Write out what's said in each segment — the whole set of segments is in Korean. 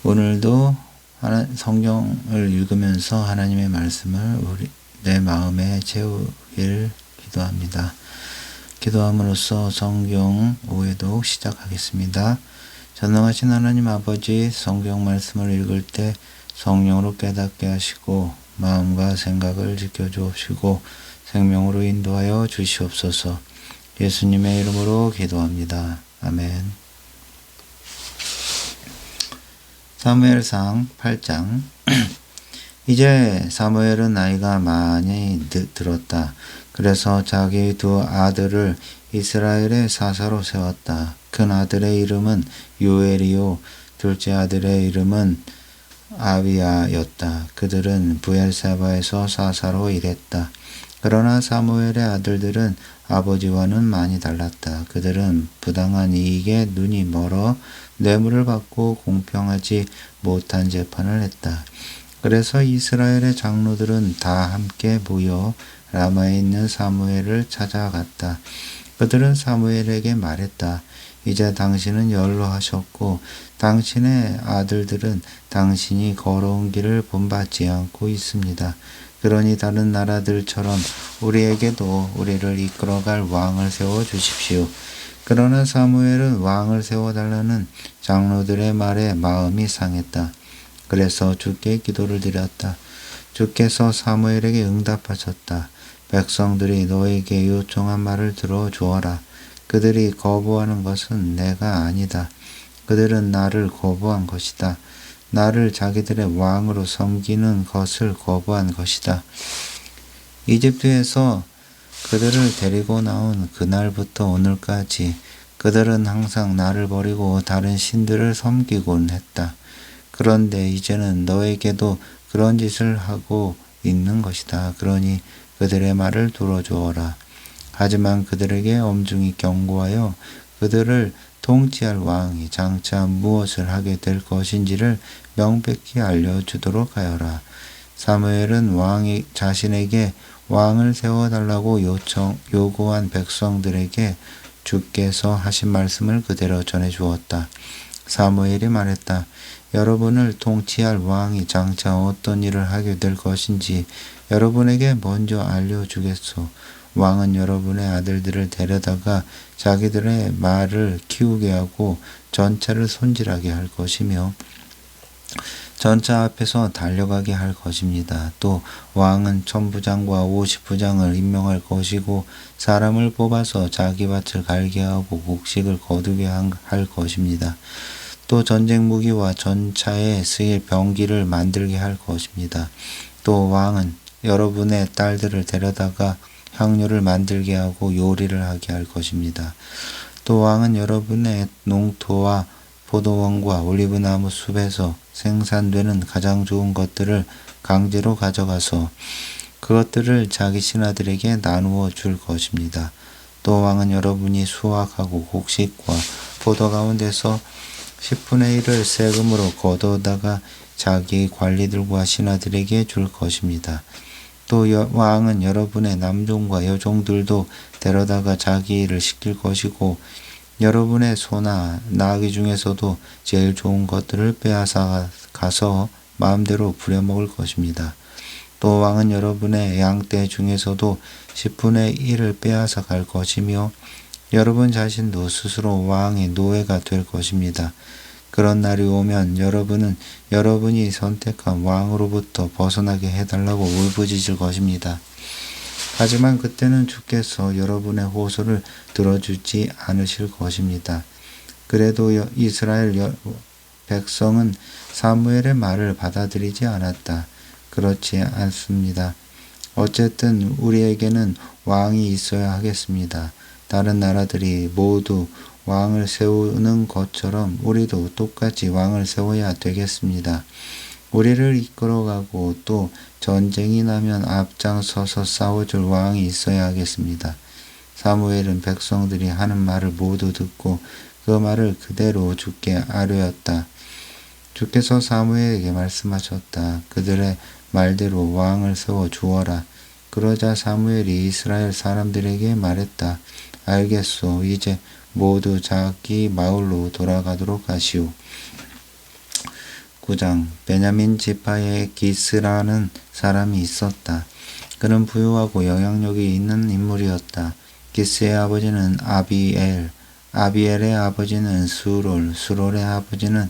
오늘도 성경을 읽으면서 하나님의 말씀을 내 마음에 채우길 기도합니다. 기도함으로써 성경 오해독 시작하겠습니다. 전능하신 하나님 아버지, 성경 말씀을 읽을 때 성령으로 깨닫게 하시고 마음과 생각을 지켜주옵시고 생명으로 인도하여 주시옵소서. 예수님의 이름으로 기도합니다. 아멘. 사무엘상 8장. 이제 사무엘은 나이가 많이 들었다. 그래서 자기 두 아들을 이스라엘의 사사로 세웠다. 큰 아들의 이름은 요엘이요 둘째 아들의 이름은 아비야였다. 그들은 브엘세바에서 사사로 일했다. 그러나 사무엘의 아들들은 아버지와는 많이 달랐다. 그들은 부당한 이익에 눈이 멀어 뇌물을 받고 공평하지 못한 재판을 했다. 그래서 이스라엘의 장로들은 다 함께 모여 라마에 있는 사무엘을 찾아갔다. 그들은 사무엘에게 말했다. 이제 당신은 연로하셨고 당신의 아들들은 당신이 걸어온 길을 본받지 않고 있습니다. 그러니 다른 나라들처럼 우리에게도 우리를 이끌어갈 왕을 세워주십시오. 그러나 사무엘은 왕을 세워달라는 장로들의 말에 마음이 상했다. 그래서 주께 기도를 드렸다. 주께서 사무엘에게 응답하셨다. 백성들이 너에게 요청한 말을 들어주어라. 그들이 거부하는 것은 내가 아니다. 그들은 나를 거부한 것이다. 나를 자기들의 왕으로 섬기는 것을 거부한 것이다. 이집트에서 그들을 데리고 나온 그날부터 오늘까지 그들은 항상 나를 버리고 다른 신들을 섬기곤 했다. 그런데 이제는 너에게도 그런 짓을 하고 있는 것이다. 그러니 그들의 말을 들어주어라. 하지만 그들에게 엄중히 경고하여 그들을 통치할 왕이 장차 무엇을 하게 될 것인지를 명백히 알려주도록 하여라. 사무엘은 왕이 자신에게 왕을 세워달라고 요구한 백성들에게 주께서 하신 말씀을 그대로 전해주었다. 사무엘이 말했다. 여러분을 통치할 왕이 장차 어떤 일을 하게 될 것인지 여러분에게 먼저 알려주겠소. 왕은 여러분의 아들들을 데려다가 자기들의 말을 키우게 하고 전차를 손질하게 할 것이며 전차 앞에서 달려가게 할 것입니다. 또 왕은 천부장과 50부장을 임명할 것이고 사람을 뽑아서 자기 밭을 갈게 하고 곡식을 거두게 할 것입니다. 또 전쟁 무기와 전차에 쓰일 병기를 만들게 할 것입니다. 또 왕은 여러분의 딸들을 데려다가 향료를 만들게 하고 요리를 하게 할 것입니다. 또 왕은 여러분의 농토와 포도원과 올리브나무 숲에서 생산되는 가장 좋은 것들을 강제로 가져가서 그것들을 자기 신하들에게 나누어 줄 것입니다. 또 왕은 여러분이 수확하고 곡식과 포도 가운데서 10분의 1을 세금으로 거두다가 자기 관리들과 신하들에게 줄 것입니다. 또 왕은 여러분의 남종과 여종들도 데려다가 자기 일을 시킬 것이고 여러분의 소나 나귀 중에서도 제일 좋은 것들을 빼앗아 가서 마음대로 부려먹을 것입니다. 또 왕은 여러분의 양떼 중에서도 10분의 1을 빼앗아 갈 것이며 여러분 자신도 스스로 왕의 노예가 될 것입니다. 그런 날이 오면 여러분은 여러분이 선택한 왕으로부터 벗어나게 해달라고 울부짖을 것입니다. 하지만 그때는 주께서 여러분의 호소를 들어주지 않으실 것입니다. 그래도 이스라엘 백성은 사무엘의 말을 받아들이지 않았다. 그렇지 않습니다. 어쨌든 우리에게는 왕이 있어야 하겠습니다. 다른 나라들이 모두 왕을 세우는 것처럼 우리도 똑같이 왕을 세워야 되겠습니다. 우리를 이끌어가고 또 전쟁이 나면 앞장서서 싸워줄 왕이 있어야 하겠습니다. 사무엘은 백성들이 하는 말을 모두 듣고 그 말을 그대로 주께 아뢰었다. 주께서 사무엘에게 말씀하셨다. 그들의 말대로 왕을 세워 주어라. 그러자 사무엘이 이스라엘 사람들에게 말했다. 알겠소. 이제 모두 자기 마을로 돌아가도록 하시오. 9장 베냐민 지파에 기스라는 사람이 있었다. 그는 부유하고 영향력이 있는 인물이었다. 기스의 아버지는 아비엘, 아비엘의 아버지는 수롤, 수롤의 아버지는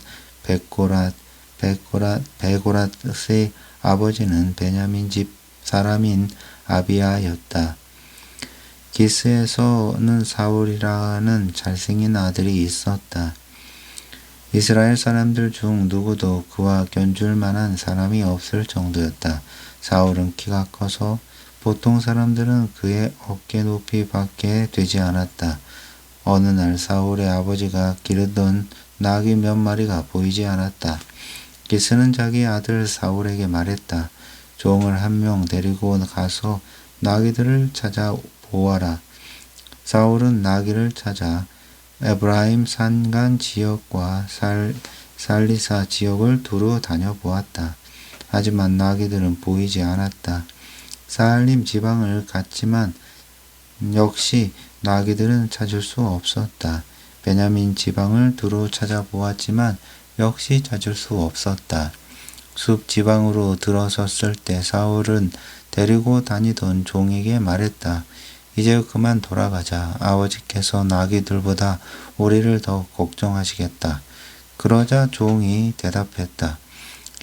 베고랏의 아버지는 베냐민 집 사람인 아비야였다. 기스에서는 사울이라는 잘생긴 아들이 있었다. 이스라엘 사람들 중 누구도 그와 견줄 만한 사람이 없을 정도였다. 사울은 키가 커서 보통 사람들은 그의 어깨 높이밖에 되지 않았다. 어느 날 사울의 아버지가 기르던 나귀 몇 마리가 보이지 않았다. 기스는 자기 아들 사울에게 말했다. 종을 한 명 데리고 가서 나귀들을 찾아 보아라. 사울은 나귀를 찾아 에브라임 산간 지역과 살리사 지역을 두루 다녀보았다. 하지만 나귀들은 보이지 않았다. 사알림 지방을 갔지만 역시 나귀들은 찾을 수 없었다. 베냐민 지방을 두루 찾아보았지만 역시 찾을 수 없었다. 숲 지방으로 들어섰을 때 사울은 데리고 다니던 종에게 말했다. 이제 그만 돌아가자. 아버지께서 나귀들보다 우리를 더 걱정하시겠다. 그러자 종이 대답했다.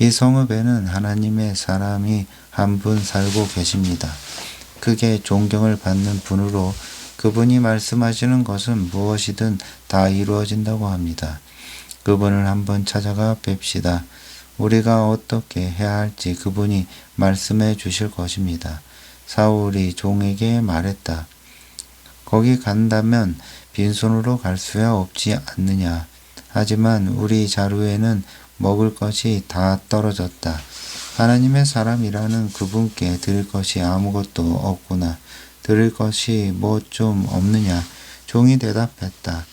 이 성읍에는 하나님의 사람이 한 분 살고 계십니다. 크게 존경을 받는 분으로 그분이 말씀하시는 것은 무엇이든 다 이루어진다고 합니다. 그분을 한번 찾아가 뵙시다. 우리가 어떻게 해야 할지 그분이 말씀해 주실 것입니다. 사울이 종에게 말했다. 거기 간다면 빈손으로 갈 수야 없지 않느냐. 하지만 우리 자루에는 먹을 것이 다 떨어졌다. 하나님의 사람이라는 그분께 드릴 것이 아무것도 없구나. 드릴 것이 뭐 좀 없느냐. 종이 대답했다.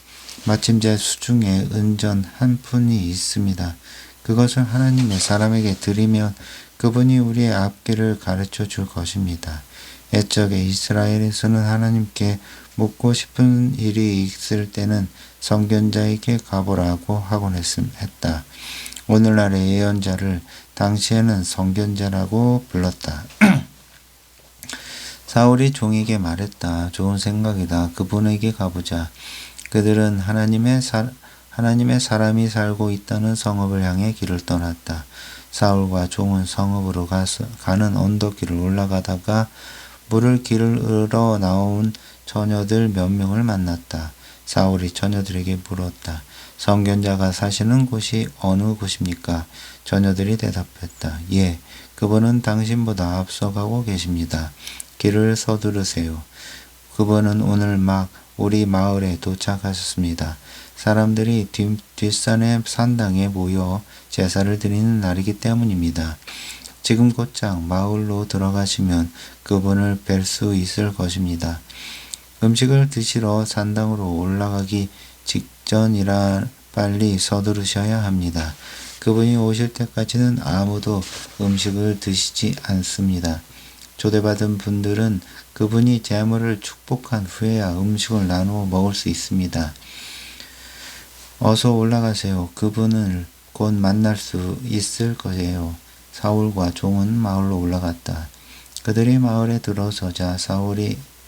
마침 제 수중에 은전 한 푼이 있습니다. 그것을 하나님의 사람에게 드리면 그분이 우리의 앞길을 가르쳐 줄 것입니다. 옛적에 이스라엘에서는 하나님께 묻고 싶은 일이 있을 때는 선견자에게 가보라고 하곤 했다. 오늘날의 예언자를 당시에는 선견자라고 불렀다. 사울이 종에게 말했다. 좋은 생각이다. 그분에게 가보자. 그들은 하나님의 사람이 살고 있다는 성읍을 향해 길을 떠났다. 사울과 종은 성읍으로 가는 언덕길을 올라가다가 물을 길을 나온 처녀들 몇 명을 만났다. 사울이 처녀들에게 물었다. 선견자가 사시는 곳이 어느 곳입니까? 처녀들이 대답했다. 예, 그분은 당신보다 앞서가고 계십니다. 길을 서두르세요. 그분은 오늘 막 우리 마을에 도착하셨습니다. 사람들이 뒷산의 산당에 모여 제사를 드리는 날이기 때문입니다. 지금 곧장 마을로 들어가시면 그분을 뵐 수 있을 것입니다. 음식을 드시러 산당으로 올라가기 직전이라 빨리 서두르셔야 합니다. 그분이 오실 때까지는 아무도 음식을 드시지 않습니다. 초대받은 분들은 그분이 제물을 축복한 후에야 음식을 나누어 먹을 수 있습니다. 어서 올라가세요. 그분을 곧 만날 수 있을 거예요. 사울과 종은 마을로 올라갔다. 그들이 마을에 들어서자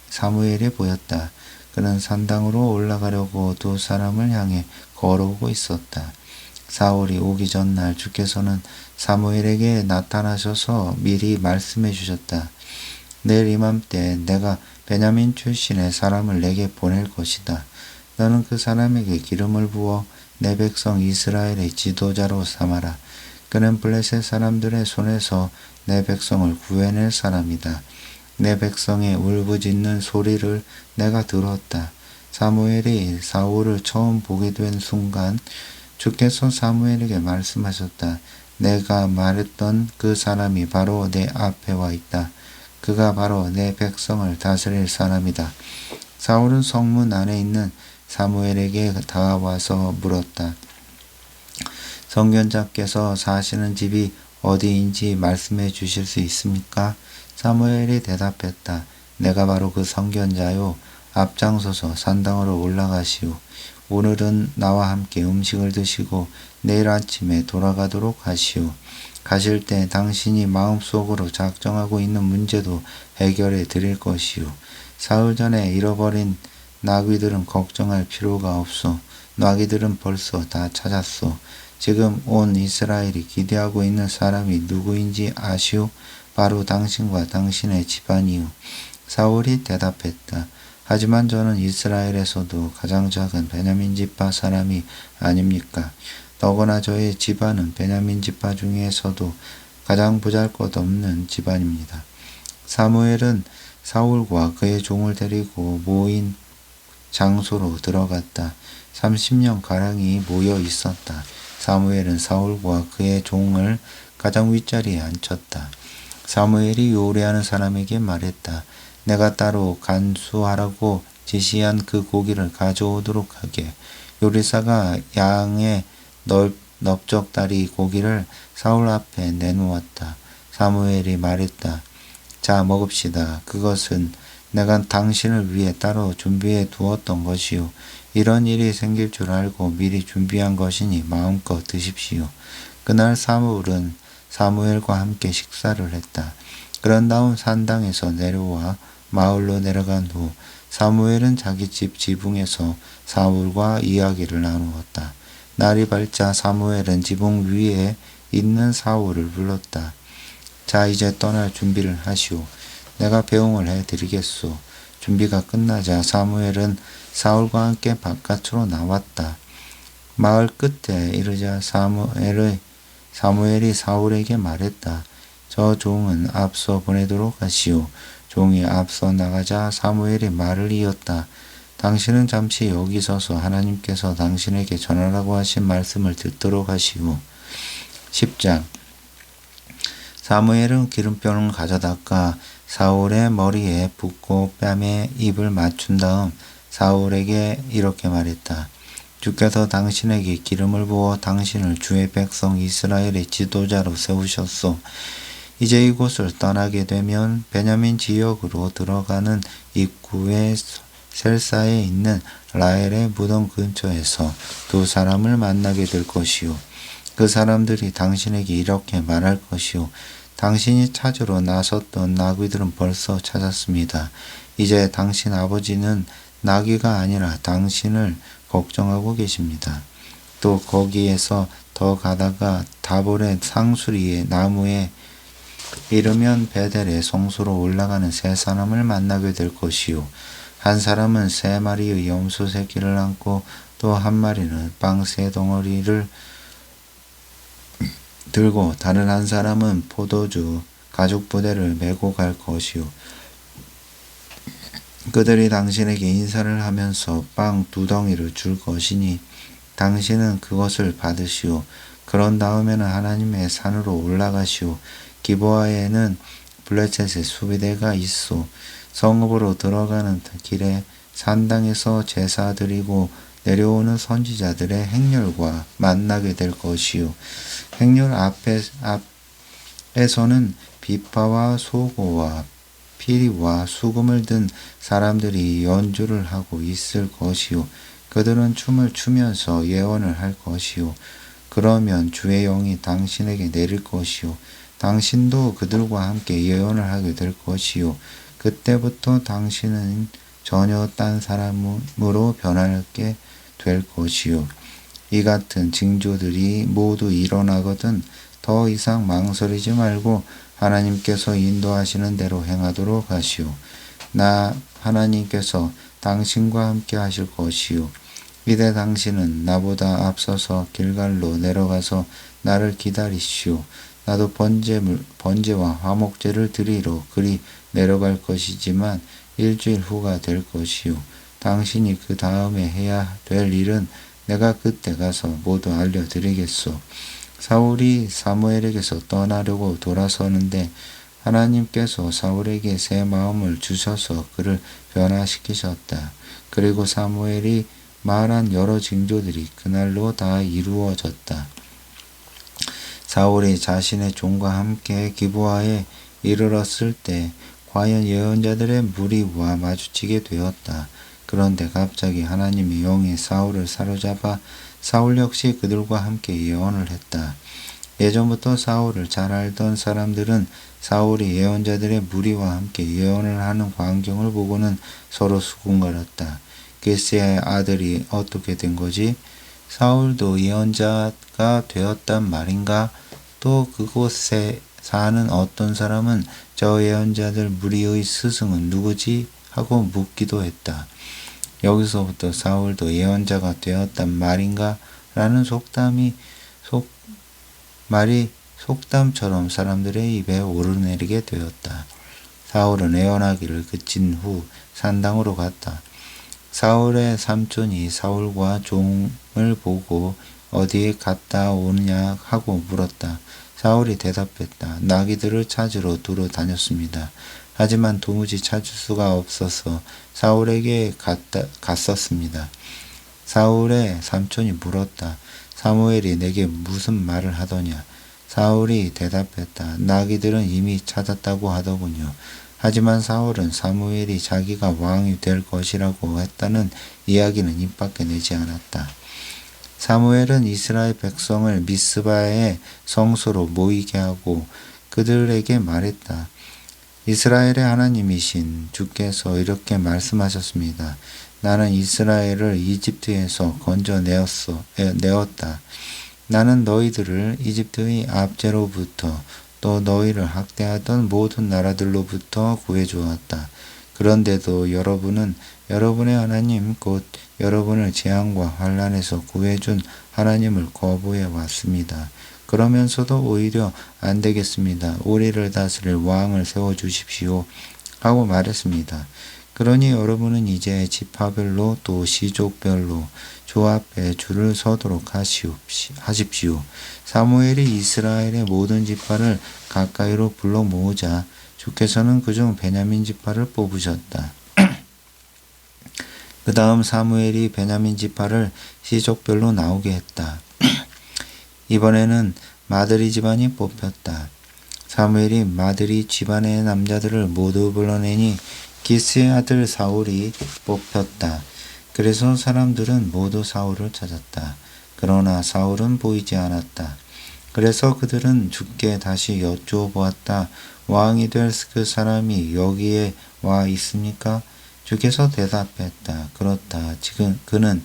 사무엘이 보였다. 그는 산당으로 올라가려고 두 사람을 향해 걸어오고 있었다. 사울이 오기 전날 주께서는 사무엘에게 나타나셔서 미리 말씀해 주셨다. 내일 이맘때 내가 베냐민 출신의 사람을 내게 보낼 것이다. 너는 그 사람에게 기름을 부어 내 백성 이스라엘의 지도자로 삼아라. 그는 블레셋 사람들의 손에서 내 백성을 구해낼 사람이다. 내 백성의 울부짖는 소리를 내가 들었다. 사무엘이 사울을 처음 보게 된 순간 주께서 사무엘에게 말씀하셨다. 내가 말했던 그 사람이 바로 내 앞에 와 있다. 그가 바로 내 백성을 다스릴 사람이다. 사울은 성문 안에 있는 사무엘에게 다가와서 물었다. 선견자께서 사시는 집이 어디인지 말씀해 주실 수 있습니까? 사무엘이 대답했다. 내가 바로 그 선견자요. 앞장서서 산당으로 올라가시오. 오늘은 나와 함께 음식을 드시고 내일 아침에 돌아가도록 하시오. 가실 때 당신이 마음속으로 작정하고 있는 문제도 해결해 드릴 것이오. 사흘 전에 잃어버린 나귀들은 걱정할 필요가 없소. 나귀들은 벌써 다 찾았소. 지금 온 이스라엘이 기대하고 있는 사람이 누구인지 아시오? 바로 당신과 당신의 집안이오. 사울이 대답했다. 하지만 저는 이스라엘에서도 가장 작은 베냐민 지파 사람이 아닙니까? 더구나 저의 집안은 베냐민 지파 중에서도 가장 보잘것없는 집안입니다. 사무엘은 사울과 그의 종을 데리고 모인 장소로 들어갔다. 30명가량이 모여 있었다. 사무엘은 사울과 그의 종을 가장 윗자리에 앉혔다. 사무엘이 요리하는 사람에게 말했다. 내가 따로 간수하라고 지시한 그 고기를 가져오도록 하게. 요리사가 양의 넓적다리 고기를 사울 앞에 내놓았다. 사무엘이 말했다. 자, 먹읍시다. 그것은 내가 당신을 위해 따로 준비해 두었던 것이요. 이런 일이 생길 줄 알고 미리 준비한 것이니 마음껏 드십시오. 그날 사울은 사무엘과 함께 식사를 했다. 그런 다음 산당에서 내려와 마을로 내려간 후 사무엘은 자기 집 지붕에서 사울과 이야기를 나누었다. 날이 밝자 사무엘은 지붕 위에 있는 사울을 불렀다. 자, 이제 떠날 준비를 하시오. 내가 배웅을 해드리겠소. 준비가 끝나자 사무엘은 사울과 함께 바깥으로 나왔다. 마을 끝에 이르자 사무엘이 사울에게 말했다. 저 종은 앞서 보내도록 하시오. 종이 앞서 나가자 사무엘이 말을 이었다. 당신은 잠시 여기 서서 하나님께서 당신에게 전하라고 하신 말씀을 듣도록 하시오. 10장. 사무엘은 기름병을 가져다가 사울의 머리에 붓고 뺨에 입을 맞춘 다음 사울에게 이렇게 말했다. 주께서 당신에게 기름을 부어 당신을 주의 백성 이스라엘의 지도자로 세우셨소. 이제 이곳을 떠나게 되면 베냐민 지역으로 들어가는 입구의 셀사에 있는 라헬의 무덤 근처에서 두 사람을 만나게 될 것이요. 그 사람들이 당신에게 이렇게 말할 것이요. 당신이 찾으러 나섰던 나귀들은 벌써 찾았습니다. 이제 당신 아버지는 나귀가 아니라 당신을 걱정하고 계십니다. 또 거기에서 더 가다가 다볼의 상수리의 나무에 이르면 베델의 성소로 올라가는 세 사람을 만나게 될 것이요. 한 사람은 3마리의 염소 새끼를 안고 또 한 마리는 빵 3덩어리를 들고 다른 한 사람은 포도주 가죽 부대를 메고 갈 것이요. 그들이 당신에게 인사를 하면서 빵 2덩이를 줄 것이니 당신은 그것을 받으시오. 그런 다음에는 하나님의 산으로 올라가시오. 기브아에는 블레셋의 수비대가 있소. 성읍으로 들어가는 길에 산당에서 제사 드리고 내려오는 선지자들의 행렬과 만나게 될 것이요. 행렬 앞에서는 비파와 소고와 피리와 수금을 든 사람들이 연주를 하고 있을 것이요. 그들은 춤을 추면서 예언을 할 것이요. 그러면 주의 영이 당신에게 내릴 것이요. 당신도 그들과 함께 예언을 하게 될 것이요. 그때부터 당신은 전혀 딴 사람으로 변하게 될 것이요. 이 같은 징조들이 모두 일어나거든 더 이상 망설이지 말고 하나님께서 인도하시는 대로 행하도록 하시오. 나 하나님께서 당신과 함께 하실 것이요. 이제 당신은 나보다 앞서서 길갈로 내려가서 나를 기다리시오. 나도 번제와 화목제를 드리러 그리 내려갈 것이지만 일주일 후가 될 것이요. 당신이 그 다음에 해야 될 일은 내가 그때 가서 모두 알려드리겠소. 사울이 사무엘에게서 떠나려고 돌아서는데 하나님께서 사울에게 새 마음을 주셔서 그를 변화시키셨다. 그리고 사무엘이 말한 여러 징조들이 그날로 다 이루어졌다. 사울이 자신의 종과 함께 기브아에 이르렀을 때 과연 예언자들의 무리와 마주치게 되었다. 그런데 갑자기 하나님의 영이 사울을 사로잡아 사울 역시 그들과 함께 예언을 했다. 예전부터 사울을 잘 알던 사람들은 사울이 예언자들의 무리와 함께 예언을 하는 광경을 보고는 서로 수군거렸다. 기스의 아들이 어떻게 된 거지? 사울도 예언자가 되었단 말인가? 또 그곳에 사는 어떤 사람은 저 예언자들 무리의 스승은 누구지? 하고 묻기도 했다. 여기서부터 사울도 예언자가 되었단 말인가? 라는 말이 속담처럼 사람들의 입에 오르내리게 되었다. 사울은 애원하기를 그친 후 산당으로 갔다. 사울의 삼촌이 사울과 종을 보고 어디에 갔다 오느냐 하고 물었다. 사울이 대답했다. 나귀들을 찾으러 두루 다녔습니다. 하지만 도무지 찾을 수가 없어서 사울에게 갔었습니다. 사울의 삼촌이 물었다. 사무엘이 내게 무슨 말을 하더냐? 사울이 대답했다. 나귀들은 이미 찾았다고 하더군요. 하지만 사울은 사무엘이 자기가 왕이 될 것이라고 했다는 이야기는 입 밖에 내지 않았다. 사무엘은 이스라엘 백성을 미스바의 성소로 모이게 하고 그들에게 말했다. 이스라엘의 하나님이신 주께서 이렇게 말씀하셨습니다. 나는 이스라엘을 이집트에서 건져내었다. 나는 너희들을 이집트의 압제로부터 또 너희를 학대하던 모든 나라들로부터 구해주었다. 그런데도 여러분은 여러분의 하나님 곧 여러분을 재앙과 환난에서 구해준 하나님을 거부해 왔습니다. 그러면서도 오히려 안 되겠습니다. 우리를 다스릴 왕을 세워주십시오. 하고 말했습니다. 그러니 여러분은 이제 지파별로 또 시족별로 주 앞에 줄을 서도록 하십시오. 사무엘이 이스라엘의 모든 지파를 가까이로 불러 모으자 주께서는 그중 베냐민 지파를 뽑으셨다. 그 다음 사무엘이 베냐민 지파를 시족별로 나오게 했다. 이번에는 마드리 집안이 뽑혔다. 사무엘이 마드리 집안의 남자들을 모두 불러내니 기스의 아들 사울이 뽑혔다. 그래서 사람들은 모두 사울을 찾았다. 그러나 사울은 보이지 않았다. 그래서 그들은 주께 다시 여쭈어보았다. 왕이 될 그 사람이 여기에 와 있습니까? 주께서 대답했다. 그렇다. 그는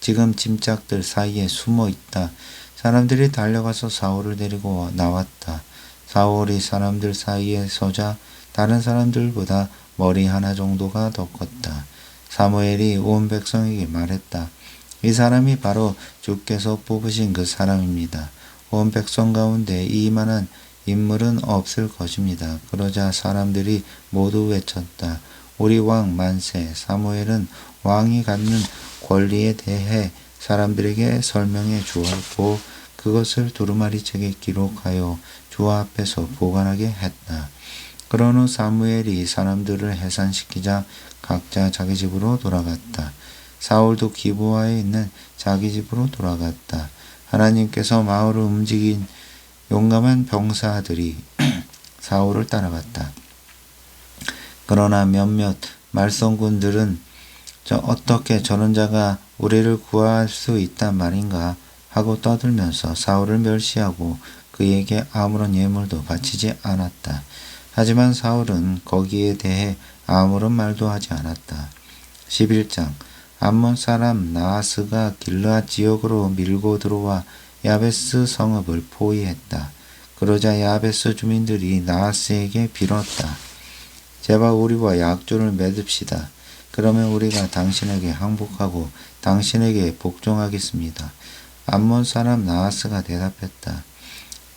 지금 짐짝들 사이에 숨어 있다. 사람들이 달려가서 사울을 데리고 나왔다. 사울이 사람들 사이에 서자 다른 사람들보다 머리 하나 정도가 더 컸다. 사무엘이 온 백성에게 말했다. 이 사람이 바로 주께서 뽑으신 그 사람입니다. 온 백성 가운데 이만한 인물은 없을 것입니다. 그러자 사람들이 모두 외쳤다. 우리 왕 만세. 사무엘은 왕이 갖는 권리에 대해 사람들에게 설명해 주었고 그것을 두루마리책에 기록하여 주 앞에서 보관하게 했다. 그런 후 사무엘이 사람들을 해산시키자 각자 자기 집으로 돌아갔다. 사울도 기브아에 있는 자기 집으로 돌아갔다. 하나님께서 마을을 움직인 용감한 병사들이 사울을 따라갔다. 그러나 몇몇 말썽꾼들은 어떻게 저런 자가 우리를 구할 수 있단 말인가 하고 떠들면서 사울을 멸시하고 그에게 아무런 예물도 바치지 않았다. 하지만 사울은 거기에 대해 아무런 말도 하지 않았다. 11장 암몬 사람 나하스가 길르앗 지역으로 밀고 들어와 야베스 성읍을 포위했다. 그러자 야베스 주민들이 나하스에게 빌었다. 제발 우리와 약조를 맺읍시다. 그러면 우리가 당신에게 항복하고 당신에게 복종하겠습니다. 암몬 사람 나하스가 대답했다.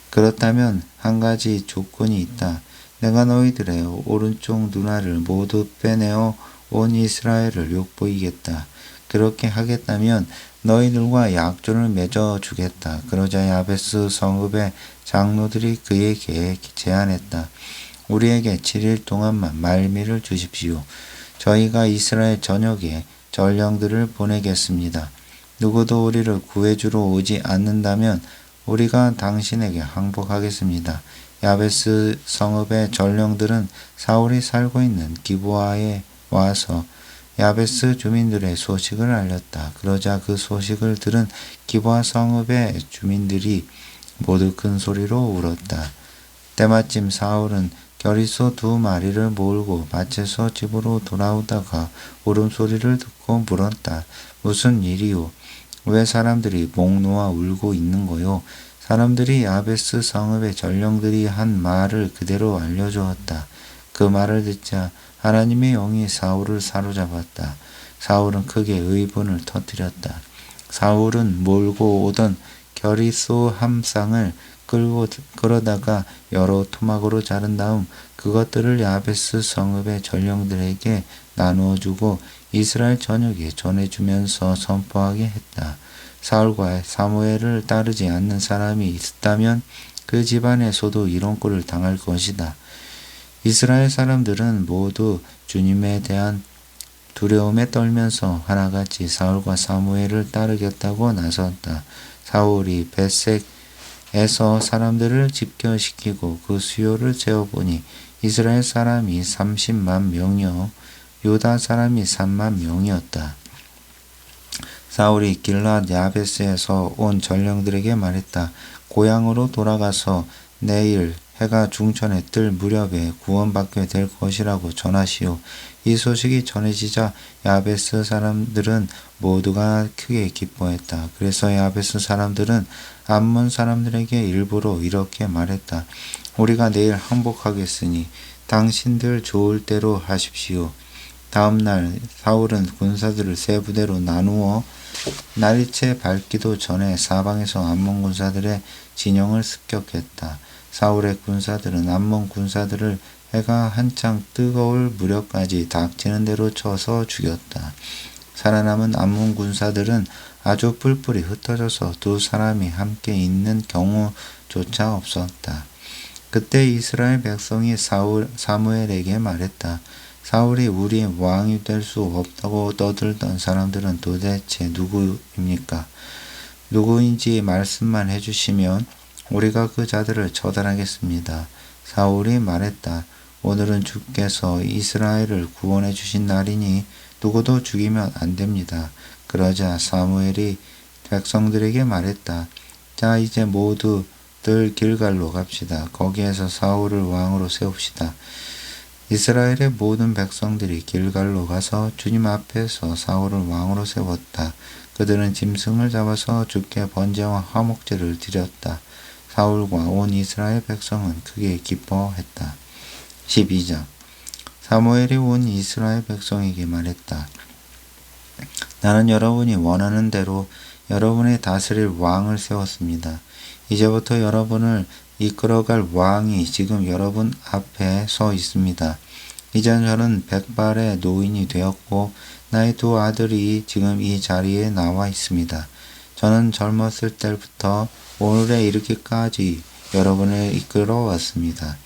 그렇다면 한 가지 조건이 있다. 내가 너희들의 오른쪽 눈알을 모두 빼내어 온 이스라엘을 욕보이겠다. 그렇게 하겠다면 너희들과 약조를 맺어주겠다. 그러자 야베스 성읍의 장로들이 그에게 제안했다. 우리에게 7일 동안만 말미를 주십시오. 저희가 이스라엘 전역에 전령들을 보내겠습니다. 누구도 우리를 구해주러 오지 않는다면 우리가 당신에게 항복하겠습니다. 야베스 성읍의 전령들은 사울이 살고 있는 기브아에 와서 야베스 주민들의 소식을 알렸다. 그러자 그 소식을 들은 기브아 성읍의 주민들이 모두 큰 소리로 울었다. 때마침 사울은 겨리소 2마리를 몰고 밭에서 집으로 돌아오다가 울음소리를 듣고 물었다. 무슨 일이요? 왜 사람들이 목 놓아 울고 있는 거요? 사람들이 야베스 성읍의 전령들이 한 말을 그대로 알려주었다. 그 말을 듣자 하나님의 영이 사울을 사로잡았다. 사울은 크게 의분을 터뜨렸다. 사울은 몰고 오던 겨리소 한 쌍을 끌어다가 여러 토막으로 자른 다음 그것들을 야베스 성읍의 전령들에게 나누어 주고 이스라엘 전역에 전해주면서 선포하게 했다. 사울과 사무엘을 따르지 않는 사람이 있다면 그 집안에서도 이런 꼴을 당할 것이다. 이스라엘 사람들은 모두 주님에 대한 두려움에 떨면서 하나같이 사울과 사무엘을 따르겠다고 나섰다. 사울이 벳색에서 사람들을 집결시키고 그 수요를 재어보니 이스라엘 사람이 30만 명이요 유다 사람이 3만 명이었다. 사울이 길랏 야베스에서 온 전령들에게 말했다. 고향으로 돌아가서 내일 해가 중천에 뜰 무렵에 구원받게 될 것이라고 전하시오. 이 소식이 전해지자 야베스 사람들은 모두가 크게 기뻐했다. 그래서 야베스 사람들은 암몬 사람들에게 일부러 이렇게 말했다. 우리가 내일 항복하겠으니 당신들 좋을 대로 하십시오. 다음 날 사울은 군사들을 세 부대로 나누어 날이 채 밝기도 전에 사방에서 암몬 군사들의 진영을 습격했다. 사울의 군사들은 암몬 군사들을 해가 한창 뜨거울 무렵까지 닥치는 대로 쳐서 죽였다. 살아남은 암몬 군사들은 아주 뿔뿔이 흩어져서 2사람이 함께 있는 경우조차 없었다. 그때 이스라엘 백성이 사무엘에게 말했다. 사울이 우리의 왕이 될 수 없다고 떠들던 사람들은 도대체 누구입니까? 누구인지 말씀만 해주시면 우리가 그 자들을 처단하겠습니다. 사울이 말했다. 오늘은 주께서 이스라엘을 구원해 주신 날이니 누구도 죽이면 안 됩니다. 그러자 사무엘이 백성들에게 말했다. 자, 이제 모두들 길갈로 갑시다. 거기에서 사울을 왕으로 세웁시다. 이스라엘의 모든 백성들이 길갈로 가서 주님 앞에서 사울을 왕으로 세웠다. 그들은 짐승을 잡아서 주께 번제와 화목제를 드렸다. 사울과 온 이스라엘 백성은 크게 기뻐했다. 12장 사무엘이 온 이스라엘 백성에게 말했다. 나는 여러분이 원하는 대로 여러분의 다스릴 왕을 세웠습니다. 이제부터 여러분을 이끌어갈 왕이 지금 여러분 앞에 서 있습니다. 이제 저는 100발의 노인이 되었고 나의 2 아들이 지금 이 자리에 나와 있습니다. 저는 젊었을 때부터 오늘에 이르기까지 여러분을 이끌어 왔습니다.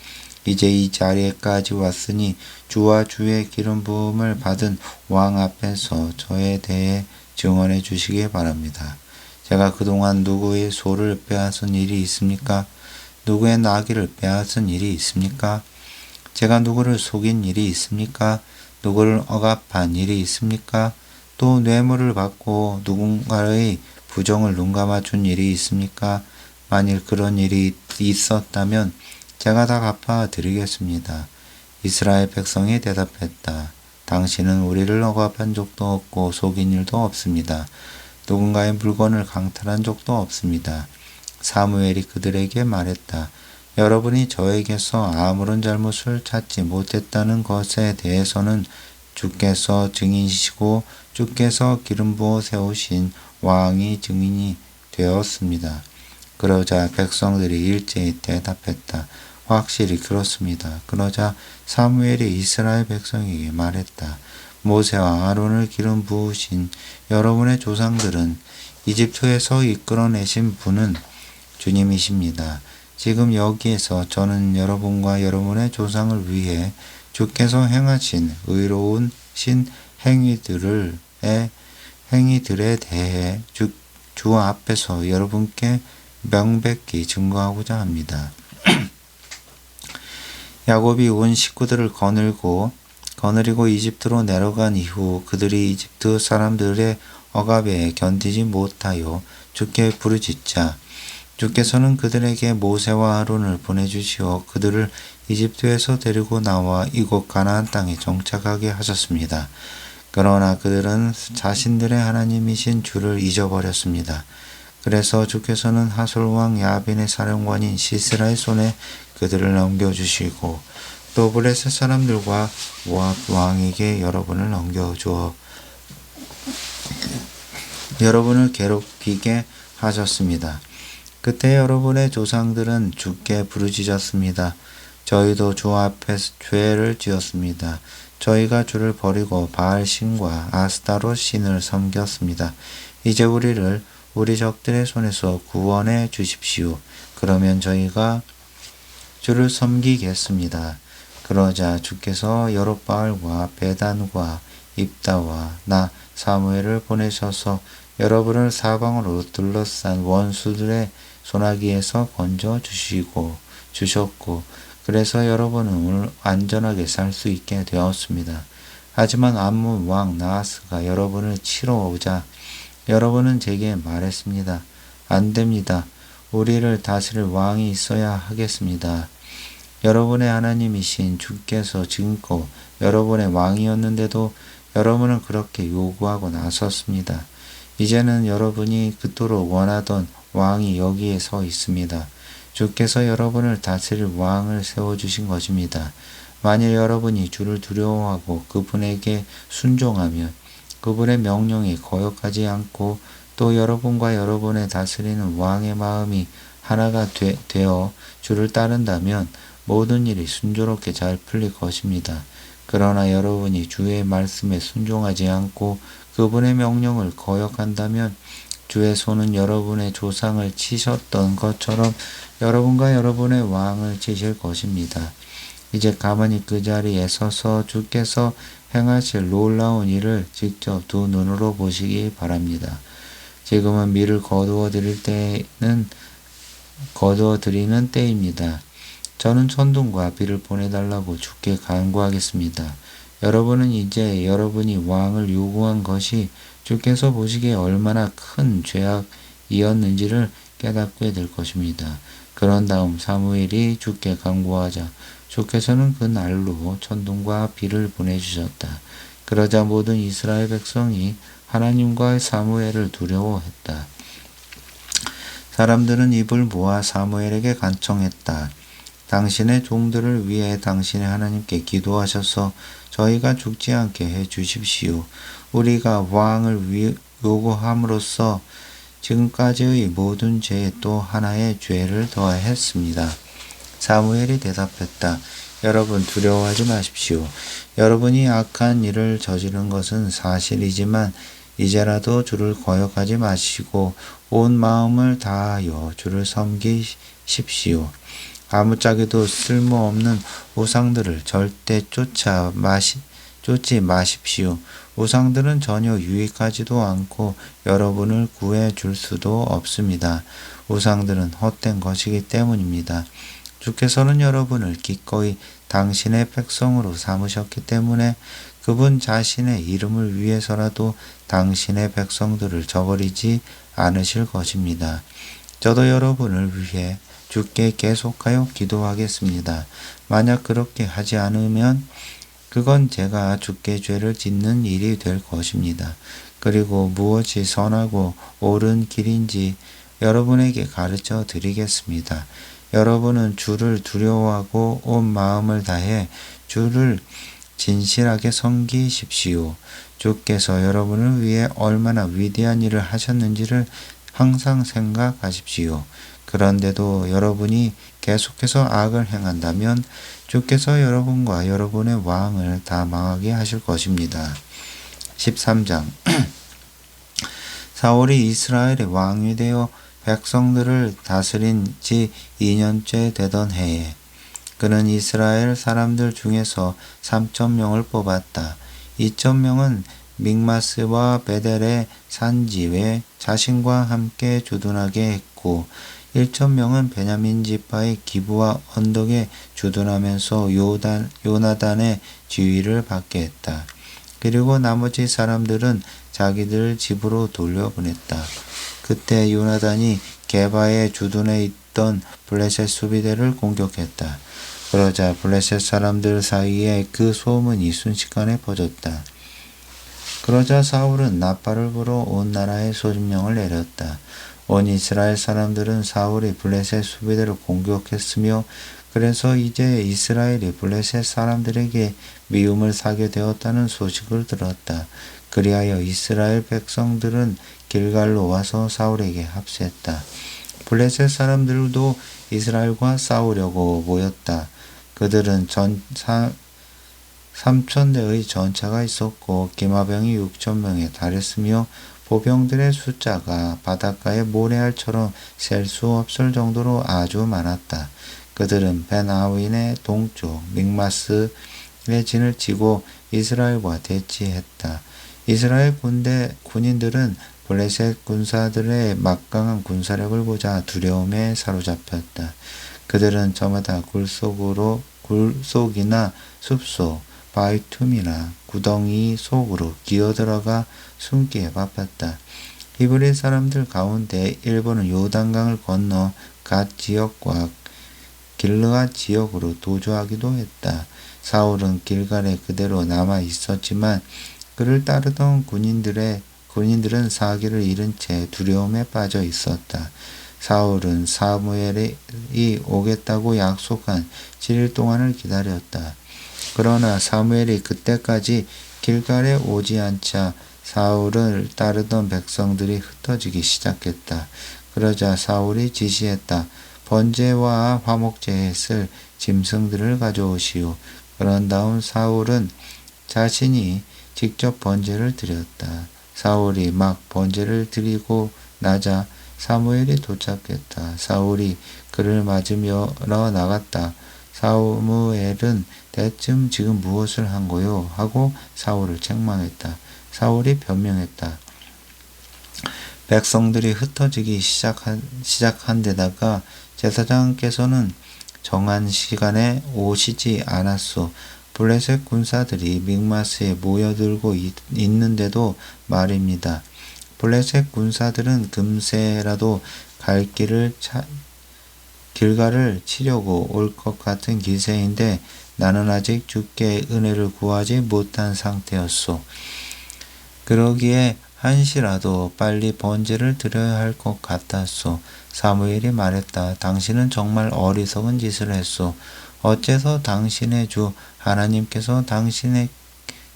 이제 이 자리에까지 왔으니 주와 주의 기름 부음을 받은 왕 앞에서 저에 대해 증언해 주시기 바랍니다. 제가 그동안 누구의 소를 빼앗은 일이 있습니까? 누구의 나귀를 빼앗은 일이 있습니까? 제가 누구를 속인 일이 있습니까? 누구를 억압한 일이 있습니까? 또 뇌물을 받고 누군가의 부정을 눈감아 준 일이 있습니까? 만일 그런 일이 있었다면 제가 다 갚아 드리겠습니다. 이스라엘 백성이 대답했다. 당신은 우리를 억압한 적도 없고 속인 일도 없습니다. 누군가의 물건을 강탈한 적도 없습니다. 사무엘이 그들에게 말했다. 여러분이 저에게서 아무런 잘못을 찾지 못했다는 것에 대해서는 주께서 증인이시고 주께서 기름 부어 세우신 왕이 증인이 되었습니다. 그러자 백성들이 일제히 대답했다. 확실히 그렇습니다. 그러자 사무엘이 이스라엘 백성에게 말했다. 모세와 아론을 기름 부으신 여러분의 조상들은 이집트에서 이끌어내신 분은 주님이십니다. 지금 여기에서 저는 여러분과 여러분의 조상을 위해 주께서 행하신 의로운 신 행위들에 대해 주 앞에서 여러분께 명백히 증거하고자 합니다. 야곱이 온 식구들을 거느리고 이집트로 내려간 이후 그들이 이집트 사람들의 억압에 견디지 못하여 주께 부르짖자 주께서는 그들에게 모세와 아론을 보내주시어 그들을 이집트에서 데리고 나와 이곳 가나안 땅에 정착하게 하셨습니다. 그러나 그들은 자신들의 하나님이신 주를 잊어버렸습니다. 그래서 주께서는 하솔 왕 야빈의 사령관인 시스라의 손에 그들을 넘겨주시고 또 블레셋 사람들과 모압 왕에게 여러분을 넘겨주어 여러분을 괴롭히게 하셨습니다. 그때 여러분의 조상들은 주께 부르짖었습니다. 저희도 주 앞에 죄를 지었습니다. 저희가 주를 버리고 바알 신과 아스타롯 신을 섬겼습니다. 이제 우리를 우리 적들의 손에서 구원해 주십시오. 그러면 저희가 주를 섬기겠습니다. 그러자 주께서 여롯바알과 베단과 입다와 나 사무엘을 보내셔서 여러분을 사방으로 둘러싼 원수들의 소나기에서 건져 주셨고 그래서 여러분은 안전하게 살 수 있게 되었습니다. 하지만 암몬 왕 나하스가 여러분을 치러 오자 여러분은 제게 말했습니다. 안 됩니다. 우리를 다스릴 왕이 있어야 하겠습니다. 여러분의 하나님이신 주께서 지금껏 여러분의 왕이었는데도 여러분은 그렇게 요구하고 나섰습니다. 이제는 여러분이 그토록 원하던 왕이 여기에 서 있습니다. 주께서 여러분을 다스릴 왕을 세워주신 것입니다. 만일 여러분이 주를 두려워하고 그분에게 순종하면 그분의 명령에 거역하지 않고 또 여러분과 여러분의 다스리는 왕의 마음이 하나가 되어 주를 따른다면 모든 일이 순조롭게 잘 풀릴 것입니다. 그러나 여러분이 주의 말씀에 순종하지 않고 그분의 명령을 거역한다면 주의 손은 여러분의 조상을 치셨던 것처럼 여러분과 여러분의 왕을 치실 것입니다. 이제 가만히 그 자리에 서서 주께서 행하실 놀라운 일을 직접 두 눈으로 보시기 바랍니다. 지금은 밀을 거두어 드리는 때입니다. 저는 천둥과 비를 보내달라고 주께 간구하겠습니다. 여러분은 이제 여러분이 왕을 요구한 것이 주께서 보시기에 얼마나 큰 죄악이었는지를 깨닫게 될 것입니다. 그런 다음 사무엘이 주께 간구하자 주께서는 그 날로 천둥과 비를 보내주셨다. 그러자 모든 이스라엘 백성이 하나님과 사무엘을 두려워했다. 사람들은 입을 모아 사무엘에게 간청했다. 당신의 종들을 위해 당신의 하나님께 기도하셔서 저희가 죽지 않게 해 주십시오. 우리가 왕을 요구함으로써 지금까지의 모든 죄에 또 하나의 죄를 더했습니다. 사무엘이 대답했다. 여러분 두려워하지 마십시오. 여러분이 악한 일을 저지른 것은 사실이지만 이제라도 주를 거역하지 마시고 온 마음을 다하여 주를 섬기십시오. 아무짝에도 쓸모없는 우상들을 절대 쫓지 마십시오. 우상들은 전혀 유익하지도 않고 여러분을 구해 줄 수도 없습니다. 우상들은 헛된 것이기 때문입니다. 주께서는 여러분을 기꺼이 당신의 백성으로 삼으셨기 때문에 그분 자신의 이름을 위해서라도 당신의 백성들을 저버리지 않으실 것입니다. 저도 여러분을 위해 주께 계속하여 기도하겠습니다. 만약 그렇게 하지 않으면 그건 제가 주께 죄를 짓는 일이 될 것입니다. 그리고 무엇이 선하고 옳은 길인지 여러분에게 가르쳐 드리겠습니다. 여러분은 주를 두려워하고 온 마음을 다해 주를 진실하게 섬기십시오. 주께서 여러분을 위해 얼마나 위대한 일을 하셨는지를 항상 생각하십시오. 그런데도 여러분이 계속해서 악을 행한다면 주께서 여러분과 여러분의 왕을 다 망하게 하실 것입니다. 13장 사울이 이스라엘의 왕이 되어 백성들을 다스린 지 2년째 되던 해에 그는 이스라엘 사람들 중에서 3,000명을 뽑았다. 2,000명은 믹마스와 베델의 산지에 자신과 함께 주둔하게 했고 1,000명은 베냐민 지파의 기브와 언덕에 주둔하면서 요나단의 지휘를 받게 했다. 그리고 나머지 사람들은 자기들 집으로 돌려보냈다. 그때 요나단이 게바에 주둔해 있던 블레셋 수비대를 공격했다. 그러자 블레셋 사람들 사이에 그 소문이 순식간에 퍼졌다. 그러자 사울은 나팔을 불어 온 나라에 소집령을 내렸다. 온 이스라엘 사람들은 사울이 블레셋 수비대를 공격했으며 그래서 이제 이스라엘이 블레셋 사람들에게 미움을 사게 되었다는 소식을 들었다. 그리하여 이스라엘 백성들은 길갈로 와서 사울에게 합세했다. 블레셋 사람들도 이스라엘과 싸우려고 모였다. 그들은 3,000대의 전차가 있었고 기마병이 6,000명에 달했으며 보병들의 숫자가 바닷가의 모래알처럼 셀 수 없을 정도로 아주 많았다. 그들은 벤아윈의 동쪽 믹마스의 진을 치고 이스라엘과 대치했다. 이스라엘 군인들은 블레셋 군사들의 막강한 군사력을 보자 두려움에 사로잡혔다. 그들은 저마다 굴속이나 숲속, 바위틈이나 구덩이 속으로 기어들어가 숨기에 바빴다. 히브리 사람들 가운데 일부는 요단강을 건너 갓 지역과 길르앗 지역으로 도주하기도 했다. 사울은 길갈에 그대로 남아 있었지만 그를 따르던 군인들은 사기를 잃은 채 두려움에 빠져 있었다. 사울은 사무엘이 오겠다고 약속한 7일 동안을 기다렸다. 그러나 사무엘이 그때까지 길갈에 오지 않자 사울을 따르던 백성들이 흩어지기 시작했다. 그러자 사울이 지시했다. 번제와 화목제에 쓸 짐승들을 가져오시오. 그런 다음 사울은 자신이 직접 번제를 드렸다. 사울이 막 번제를 드리고 나자 사무엘이 도착했다. 사울이 그를 맞으러 나갔다. 사무엘은 대뜸 지금 무엇을 한 거요? 하고 사울을 책망했다. 사울이 변명했다. 백성들이 흩어지기 시작한 데다가 제사장께서는 정한 시간에 오시지 않았소. 블레셋 군사들이 믹마스에 모여들고 있는데도 말입니다. 블레셋 군사들은 금세라도 길갈을 치려고 올 것 같은 기세인데 나는 아직 주께 은혜를 구하지 못한 상태였소. 그러기에 한시라도 빨리 번제를 드려야 할 것 같았소. 사무엘이 말했다. 당신은 정말 어리석은 짓을 했소. 어째서 당신의 주 하나님께서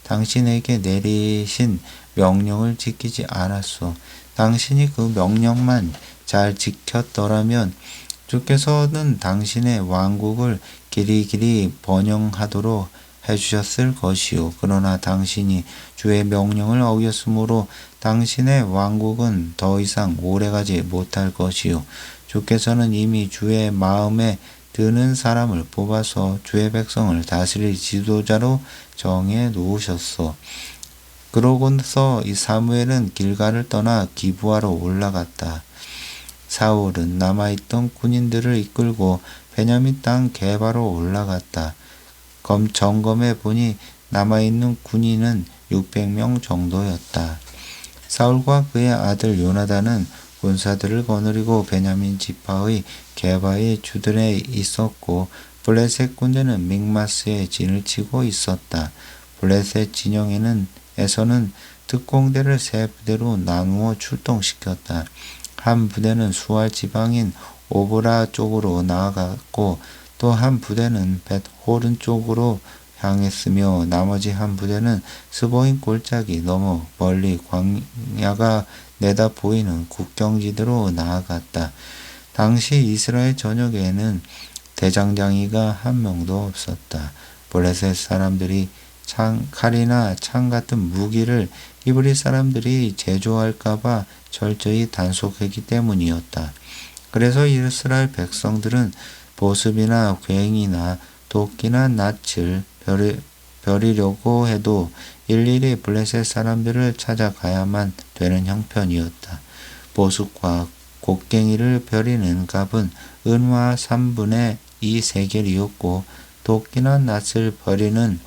당신에게 내리신 명령을 지키지 않았소. 당신이 그 명령만 잘 지켰더라면 주께서는 당신의 왕국을 길이길이 번영하도록 해주셨을 것이요. 그러나 당신이 주의 명령을 어겼으므로 당신의 왕국은 더 이상 오래가지 못할 것이요. 주께서는 이미 주의 마음에 드는 사람을 뽑아서 주의 백성을 다스릴 지도자로 정해 놓으셨소. 그러고서 이 사무엘은 길갈을 떠나 기브아로 올라갔다. 사울은 남아있던 군인들을 이끌고 베냐민 땅 게바로 올라갔다. 점검해 보니 남아있는 군인은 600명 정도였다. 사울과 그의 아들 요나단은 군사들을 거느리고 베냐민 지파의 게바에 주둔해 있었고 블레셋 군대는 믹마스에 진을 치고 있었다. 블레셋 진영에서는 특공대를 세 부대로 나누어 출동시켰다. 한 부대는 수알 지방인 오브라 쪽으로 나아갔고 또 한 부대는 벳호른 쪽으로 향했으며 나머지 한 부대는 스보임 골짜기 너머 멀리 광야가 내다 보이는 국경지대로 나아갔다. 당시 이스라엘 전역에는 대장장이가 한 명도 없었다. 블레셋 사람들이 칼이나 창 같은 무기를 히브리 사람들이 제조할까봐 철저히 단속했기 때문이었다. 그래서 이스라엘 백성들은 보습이나 괭이나 도끼나 낫을 벼리려고 해도 일일이 블레셋 사람들을 찾아가야만 되는 형편이었다. 보습과 곡괭이를 벼리는 값은 은화 3분의 2 세겔이었고 도끼나 낫을 버리는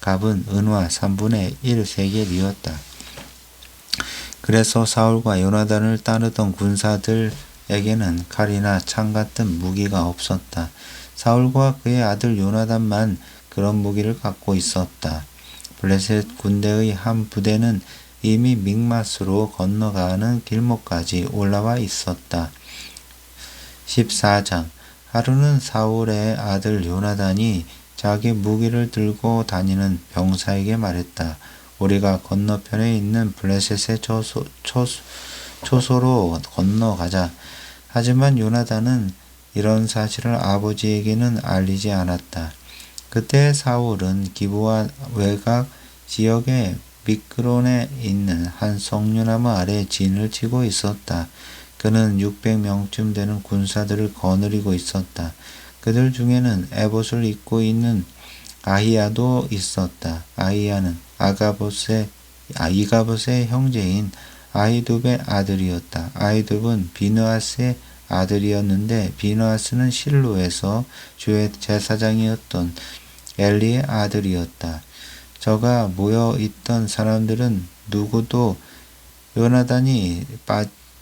값은 은화 3분의 1 세겔이었다. 그래서 사울과 요나단을 따르던 군사들에게는 칼이나 창 같은 무기가 없었다. 사울과 그의 아들 요나단만 그런 무기를 갖고 있었다. 블레셋 군대의 한 부대는 이미 믹맛으로 건너가는 길목까지 올라와 있었다. 14장 하루는 사울의 아들 요나단이 자기 무기를 들고 다니는 병사에게 말했다. 우리가 건너편에 있는 블레셋의 초소로 건너가자. 하지만 요나단은 이런 사실을 아버지에게는 알리지 않았다. 그때 사울은 기브와 외곽 지역의 미끄론에 있는 한 석류나무 아래 진을 치고 있었다. 그는 600명쯤 되는 군사들을 거느리고 있었다. 그들 중에는 에봇을 입고 있는 아히야도 있었다. 아히야는 이가봇의 형제인 아히둡의 아들이었다. 아히둡은 비느하스의 아들이었는데 비느하스는 실로에서 주의 제사장이었던 엘리의 아들이었다. 저가 모여있던 사람들은 누구도 요나단이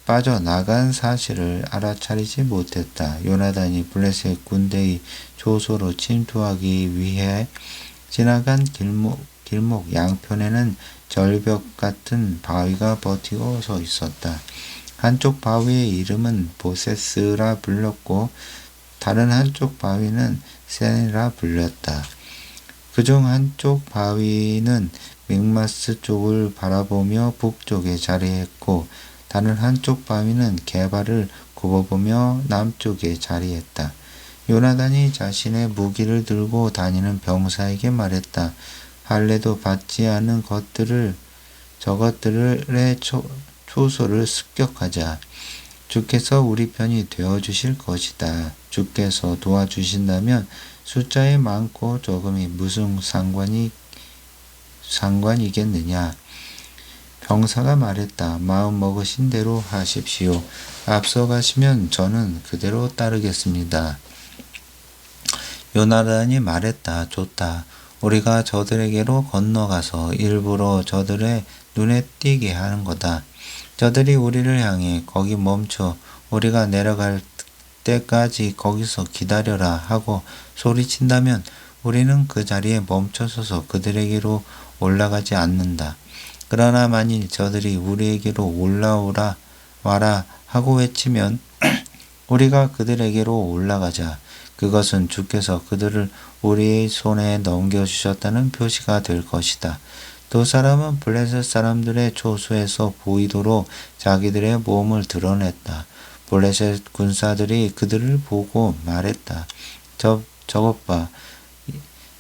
빠져나간 사실을 알아차리지 못했다. 요나단이 블레셋 군대의 조소로 침투하기 위해 지나간 길목 양편에는 절벽 같은 바위가 버티고 서 있었다. 한쪽 바위의 이름은 보세스라 불렸고 다른 한쪽 바위는 센이라 불렸다. 그중 한쪽 바위는 믹마스 쪽을 바라보며 북쪽에 자리했고 다른 한쪽 바위는 게바를 굽어보며 남쪽에 자리했다. 요나단이 자신의 무기를 들고 다니는 병사에게 말했다. 할례도 받지 않은 저것들의 초소를 습격하자. 주께서 우리 편이 되어주실 것이다. 주께서 도와주신다면 숫자에 많고 적음이 무슨 상관이겠느냐. 병사가 말했다. 마음 먹으신 대로 하십시오. 앞서가시면 저는 그대로 따르겠습니다. 요나단이 말했다. 좋다. 우리가 저들에게로 건너가서 일부러 저들의 눈에 띄게 하는 거다. 저들이 우리를 향해 거기 멈춰 우리가 내려갈 때까지 거기서 기다려라 하고 소리친다면 우리는 그 자리에 멈춰서서 그들에게로 올라가지 않는다. 그러나 만일 저들이 우리에게로 올라오라 와라 하고 외치면 우리가 그들에게로 올라가자. 그것은 주께서 그들을 우리의 손에 넘겨주셨다는 표시가 될 것이다. 두 사람은 블레셋 사람들의 초소에서 보이도록 자기들의 몸을 드러냈다. 블레셋 군사들이 그들을 보고 말했다. 저것 봐.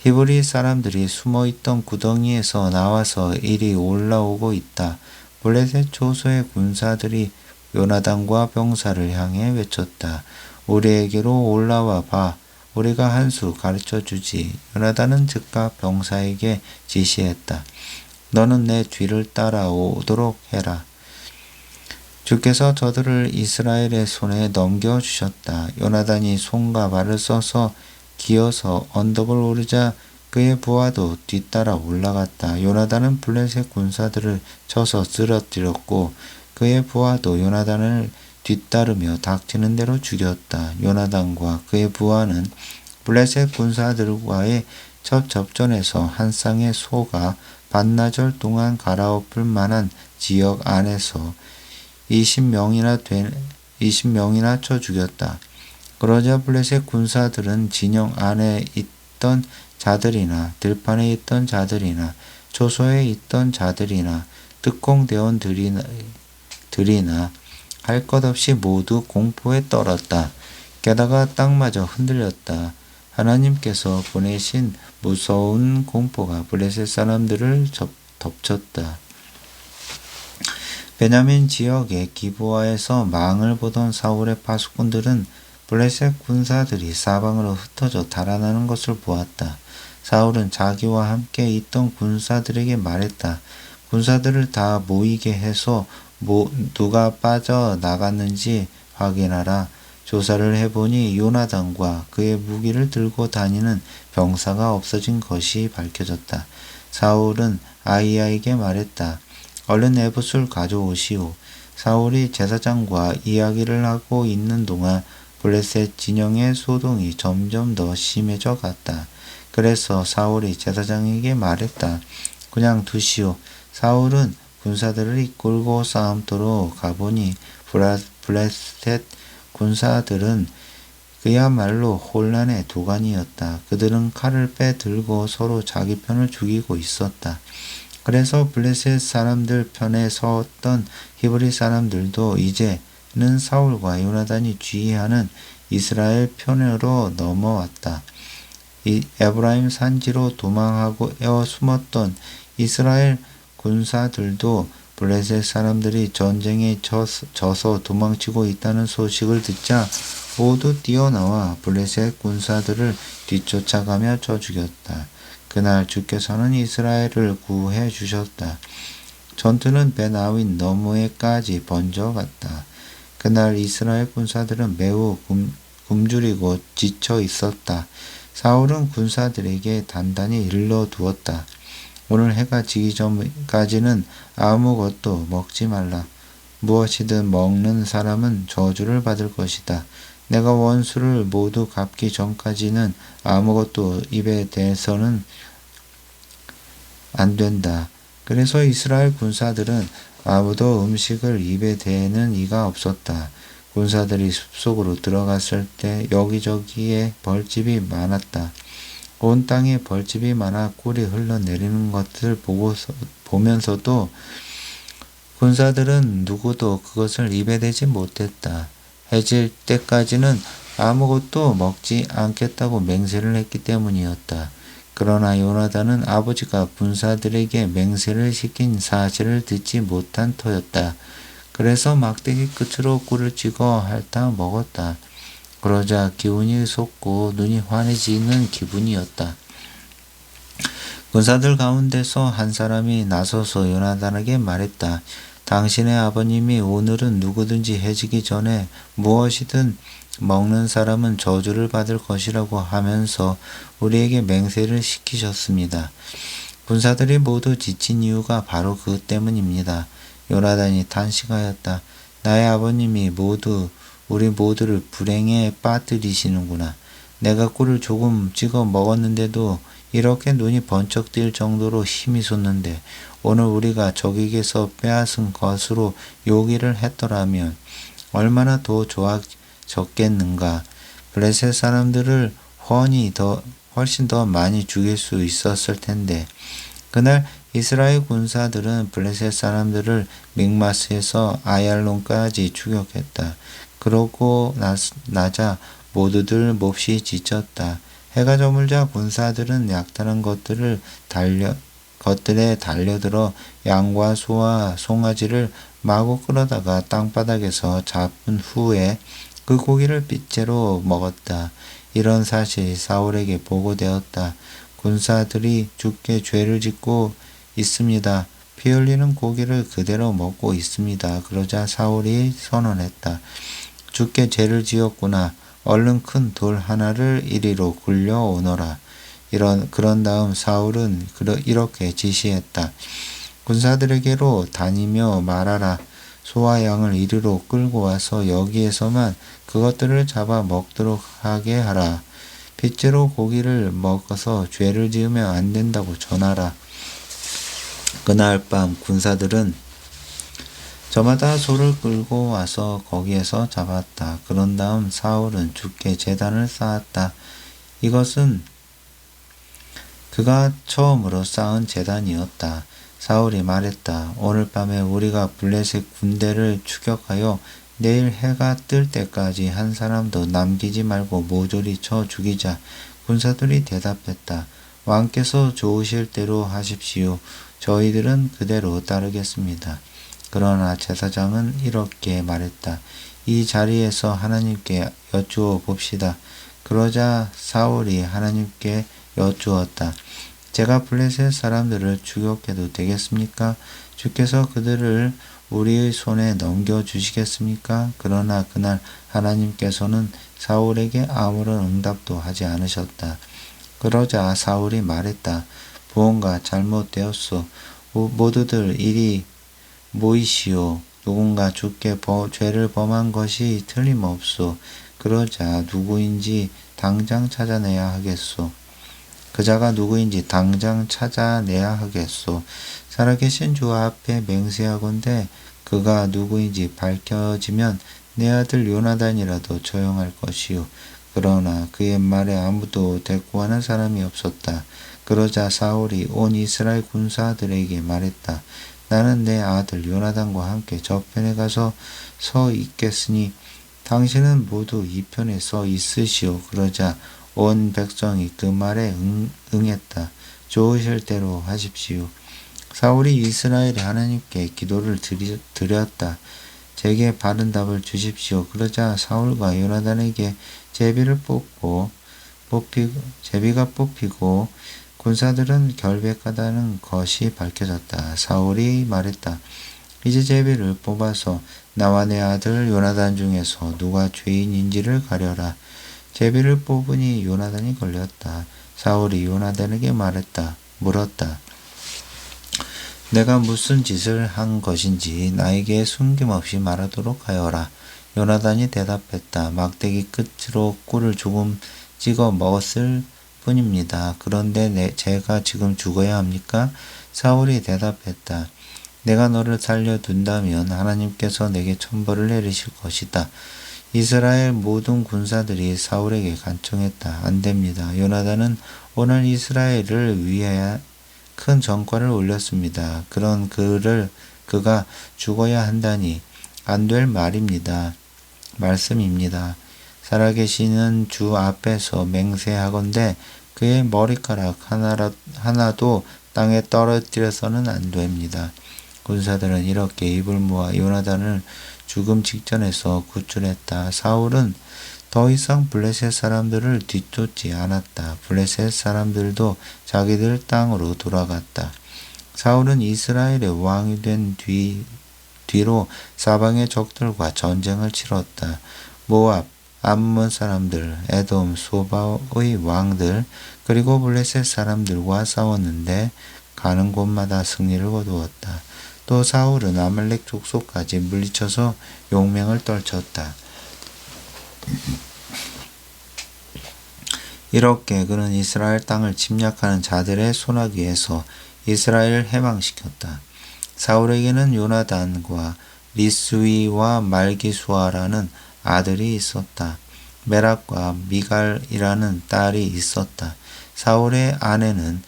히브리 사람들이 숨어있던 구덩이에서 나와서 이리 올라오고 있다. 블레셋 초소의 군사들이 요나단과 병사를 향해 외쳤다. 우리에게로 올라와 봐. 우리가 한 수 가르쳐 주지. 요나단은 즉각 병사에게 지시했다. 너는 내 뒤를 따라오도록 해라. 주께서 저들을 이스라엘의 손에 넘겨주셨다. 요나단이 손과 발을 써서 기어서 언덕을 오르자 그의 부하도 뒤따라 올라갔다. 요나단은 블레셋 군사들을 쳐서 쓰러뜨렸고 그의 부하도 요나단을 뒤따르며 닥치는 대로 죽였다. 요나단과 그의 부하는 블레셋 군사들과의 첫 접전에서 한 쌍의 소가 반나절 동안 갈아엎을 만한 지역 안에서 20명이나 쳐 죽였다. 그러자 블레셋 군사들은 진영 안에 있던 자들이나 들판에 있던 자들이나 초소에 있던 자들이나 특공대원들이나 할 것 없이 모두 공포에 떨었다. 게다가 땅마저 흔들렸다. 하나님께서 보내신 무서운 공포가 블레셋 사람들을 덮쳤다. 베냐민 지역의 기브아에서 망을 보던 사울의 파수꾼들은 블레셋 군사들이 사방으로 흩어져 달아나는 것을 보았다. 사울은 자기와 함께 있던 군사들에게 말했다. 군사들을 다 모이게 해서 누가 빠져나갔는지 확인하라. 조사를 해보니 요나단과 그의 무기를 들고 다니는 병사가 없어진 것이 밝혀졌다. 사울은 아히야에게 말했다. 얼른 에봇을 가져오시오. 사울이 제사장과 이야기를 하고 있는 동안 블레셋 진영의 소동이 점점 더 심해져 갔다. 그래서 사울이 제사장에게 말했다. 그냥 두시오. 사울은 군사들을 이끌고 싸움터로 가보니 블레셋 군사들은 그야말로 혼란의 도가니였다. 그들은 칼을 빼들고 서로 자기 편을 죽이고 있었다. 그래서 블레셋 사람들 편에 섰던 히브리 사람들도 이제는 사울과 요나단이 지휘하는 이스라엘 편으로 넘어왔다. 이 에브라임 산지로 도망하고 숨었던 이스라엘 군사들도 블레셋 사람들이 전쟁에 져서 도망치고 있다는 소식을 듣자 모두 뛰어나와 블레셋 군사들을 뒤쫓아가며 쳐 죽였다. 그날 주께서는 이스라엘을 구해 주셨다. 전투는 베나윈 너머에까지 번져갔다. 그날 이스라엘 군사들은 매우 굶주리고 지쳐 있었다. 사울은 군사들에게 단단히 일러두었다. 오늘 해가 지기 전까지는 아무것도 먹지 말라. 무엇이든 먹는 사람은 저주를 받을 것이다. 내가 원수를 모두 갚기 전까지는 아무것도 입에 대서는 안 된다. 그래서 이스라엘 군사들은 아무도 음식을 입에 대는 이가 없었다. 군사들이 숲속으로 들어갔을 때 여기저기에 벌집이 많았다. 온 땅에 벌집이 많아 꿀이 흘러내리는 것을 보면서도 군사들은 누구도 그것을 입에 대지 못했다. 해질 때까지는 아무것도 먹지 않겠다고 맹세를 했기 때문이었다. 그러나 요나단은 아버지가 군사들에게 맹세를 시킨 사실을 듣지 못한 터였다. 그래서 막대기 끝으로 꿀을 찍어 핥아 먹었다. 그러자 기운이 솟고 눈이 환해지는 기분이었다. 군사들 가운데서 한 사람이 나서서 요나단에게 말했다. 당신의 아버님이 오늘은 누구든지 해지기 전에 무엇이든 먹는 사람은 저주를 받을 것이라고 하면서 우리에게 맹세를 시키셨습니다. 군사들이 모두 지친 이유가 바로 그 때문입니다. 요나단이 탄식하였다. 나의 아버님이 우리 모두를 불행에 빠뜨리시는구나. 내가 꿀을 조금 찍어 먹었는데도 이렇게 눈이 번쩍 뜰 정도로 힘이 솟는데 오늘 우리가 적에게서 빼앗은 것으로 요기를 했더라면 얼마나 더 좋아졌겠는가. 블레셋 사람들을 훨씬 더 많이 죽일 수 있었을 텐데. 그날 이스라엘 군사들은 블레셋 사람들을 믹마스에서 아얄론까지 추격했다. 그러고 나자 모두들 몹시 지쳤다. 해가 저물자 군사들은 약탈한 것들에 달려들어 양과 소와 송아지를 마구 끌어다가 땅바닥에서 잡은 후에 그 고기를 빗째로 먹었다. 이런 사실이 사울에게 보고되었다. 군사들이 주께 죄를 짓고 있습니다. 피 흘리는 고기를 그대로 먹고 있습니다. 그러자 사울이 선언했다. 주께 죄를 지었구나. 얼른 큰 돌 하나를 이리로 굴려오너라. 그런 다음 사울은 이렇게 지시했다. 군사들에게로 다니며 말하라. 소와 양을 이리로 끌고 와서 여기에서만 그것들을 잡아 먹도록 하게 하라. 빗째로 고기를 먹어서 죄를 지으면 안 된다고 전하라. 그날 밤 군사들은 저마다 소를 끌고 와서 거기에서 잡았다. 그런 다음 사울은 주께 제단을 쌓았다. 이것은 그가 처음으로 쌓은 제단이었다. 사울이 말했다. 오늘 밤에 우리가 블레셋 군대를 추격하여 내일 해가 뜰 때까지 한 사람도 남기지 말고 모조리 쳐 죽이자. 군사들이 대답했다. 왕께서 좋으실 대로 하십시오. 저희들은 그대로 따르겠습니다. 그러나 제사장은 이렇게 말했다. 이 자리에서 하나님께 여쭈어 봅시다. 그러자 사울이 하나님께 여쭈었다. 제가 블레셋 사람들을 추격해도 되겠습니까? 주께서 그들을 우리의 손에 넘겨주시겠습니까? 그러나 그날 하나님께서는 사울에게 아무런 응답도 하지 않으셨다. 그러자 사울이 말했다. 무언가 잘못되었소. 모두들 이리 모이시오. 누군가 주께 죄를 범한 것이 틀림없소. 그러자 누구인지 당장 찾아내야 하겠소. 그자가 누구인지 당장 찾아내야 하겠소. 살아계신 주 앞에 맹세하건대 그가 누구인지 밝혀지면 내 아들 요나단이라도 처형할 것이요. 그러나 그의 말에 아무도 대꾸하는 사람이 없었다. 그러자 사울이 온 이스라엘 군사들에게 말했다. 나는 내 아들 요나단과 함께 저편에 가서 서 있겠으니 당신은 모두 이 편에 서 있으시오. 그러자 온 백성이 그 말에 응했다. 좋으실 대로 하십시오. 사울이 이스라엘의 하나님께 기도를 드렸다. 제게 바른 답을 주십시오. 그러자 사울과 요나단에게 제비가 뽑히고 군사들은 결백하다는 것이 밝혀졌다. 사울이 말했다. 이제 제비를 뽑아서 나와 내 아들 요나단 중에서 누가 죄인인지를 가려라. 제비를 뽑으니 요나단이 걸렸다. 사울이 요나단에게 물었다. 내가 무슨 짓을 한 것인지 나에게 숨김없이 말하도록 하여라. 요나단이 대답했다. 막대기 끝으로 꿀을 조금 찍어 먹었을 뿐입니다. 그런데 제가 지금 죽어야 합니까? 사울이 대답했다. 내가 너를 살려둔다면 하나님께서 내게 천벌을 내리실 것이다. 이스라엘 모든 군사들이 사울에게 간청했다. 안 됩니다. 요나단은 오늘 이스라엘을 위해 큰 전과를 올렸습니다. 그런 그가 죽어야 한다니 안 될 말씀입니다. 살아계시는 주 앞에서 맹세하건대 그의 머리카락 하나도 땅에 떨어뜨려서는 안 됩니다. 군사들은 이렇게 입을 모아 요나단을 죽음 직전에서 구출했다. 사울은 더 이상 블레셋 사람들을 뒤쫓지 않았다. 블레셋 사람들도 자기들 땅으로 돌아갔다. 사울은 이스라엘의 왕이 된 뒤로 사방의 적들과 전쟁을 치렀다. 모압, 암몬 사람들, 에돔, 소바의 왕들, 그리고 블레셋 사람들과 싸웠는데 가는 곳마다 승리를 거두었다. 또 사울은 아말렉 족속까지 물리쳐서 용맹을 떨쳤다. 이렇게 그는 이스라엘 땅을 침략하는 자들의 소나기에서 이스라엘을 해방시켰다. 사울에게는 요나단과 리스위와 말기수아라는 아들이 있었다. 메락과 미갈이라는 딸이 있었다. 사울의 아내는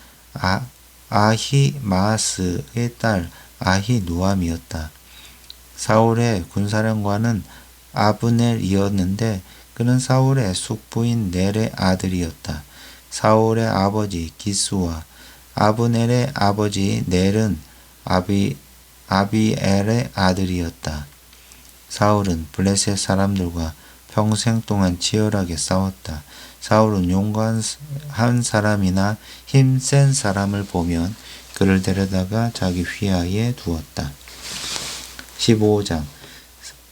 아히마스의 딸 아히누암이었다. 사울의 군사령관은 아브넬이었는데 그는 사울의 숙부인 넬의 아들이었다. 사울의 아버지 기스와 아브넬의 아버지 넬은 아비엘의 아들이었다. 사울은 블레셋 사람들과 평생 동안 치열하게 싸웠다. 사울은 용감한 사람이나 힘센 사람을 보면 그를 데려다가 자기 휘하에 두었다. 15장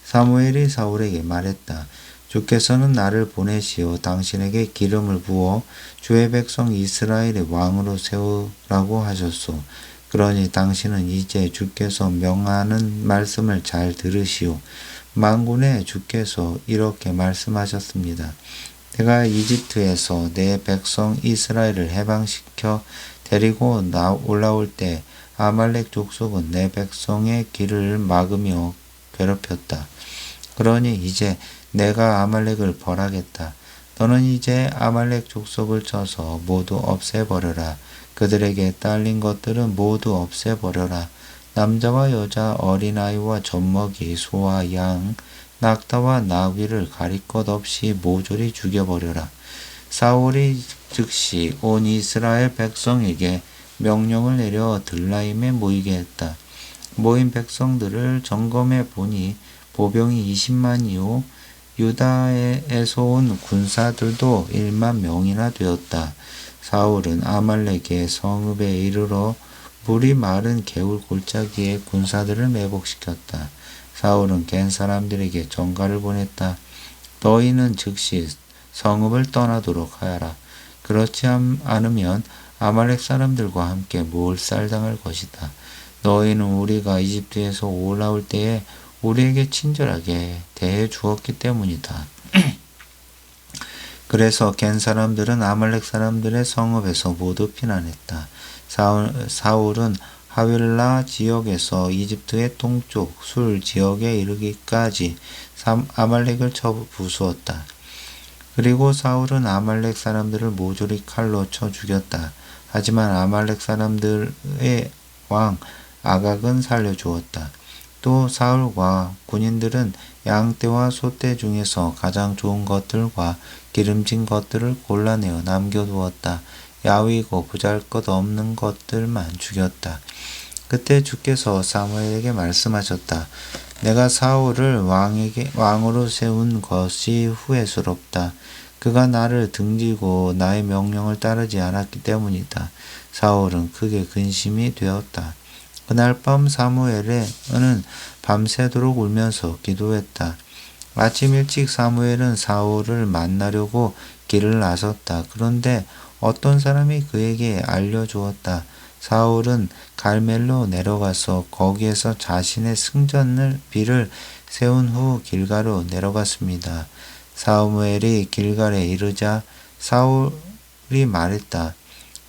사무엘이 사울에게 말했다. 주께서는 나를 보내시어 당신에게 기름을 부어 주의 백성 이스라엘의 왕으로 세우라고 하셨소. 그러니 당신은 이제 주께서 명하는 말씀을 잘 들으시오. 만군의 주께서 이렇게 말씀하셨습니다. 내가 이집트에서 내 백성 이스라엘을 해방시켜 데리고 올라올 때 아말렉 족속은 내 백성의 길을 막으며 괴롭혔다. 그러니 이제 내가 아말렉을 벌하겠다. 너는 이제 아말렉 족속을 쳐서 모두 없애버려라. 그들에게 딸린 것들은 모두 없애버려라. 남자와 여자, 어린아이와 젖먹이, 소와 양, 낙타와 나귀를 가릴 것 없이 모조리 죽여버려라. 사울이 즉시 온 이스라엘 백성에게 명령을 내려 들라임에 모이게 했다. 모인 백성들을 점검해 보니 보병이 20만이요 유다에서 온 군사들도 1만 명이나 되었다. 사울은 아말렉의 성읍에 이르러 물이 마른 개울 골짜기에 군사들을 매복시켰다. 사울은 겐 사람들에게 전가를 보냈다. 너희는 즉시 성읍을 떠나도록 하여라. 그렇지 않으면 아말렉 사람들과 함께 몰살당할 것이다. 너희는 우리가 이집트에서 올라올 때에 우리에게 친절하게 대해 주었기 때문이다. 그래서 겐 사람들은 아말렉 사람들의 성읍에서 모두 피난했다. 사울은 하윌라 지역에서 이집트의 동쪽 술 지역에 이르기까지 아말렉을 부수었다. 그리고 사울은 아말렉 사람들을 모조리 칼로 쳐 죽였다. 하지만 아말렉 사람들의 왕 아각은 살려주었다. 또 사울과 군인들은 양떼와 소떼 중에서 가장 좋은 것들과 기름진 것들을 골라내어 남겨두었다. 야위고 보잘것없는 것들만 죽였다. 그때 주께서 사무엘에게 말씀하셨다. 내가 사울을 왕으로 세운 것이 후회스럽다. 그가 나를 등지고 나의 명령을 따르지 않았기 때문이다. 사울은 크게 근심이 되었다. 그날 밤 사무엘은 밤새도록 울면서 기도했다. 아침 일찍 사무엘은 사울을 만나려고 길을 나섰다. 그런데 어떤 사람이 그에게 알려주었다. 사울은 갈멜로 내려가서 거기에서 자신의 비를 세운 후 길가로 내려갔습니다. 사무엘이 길갈에 이르자 사울이 말했다.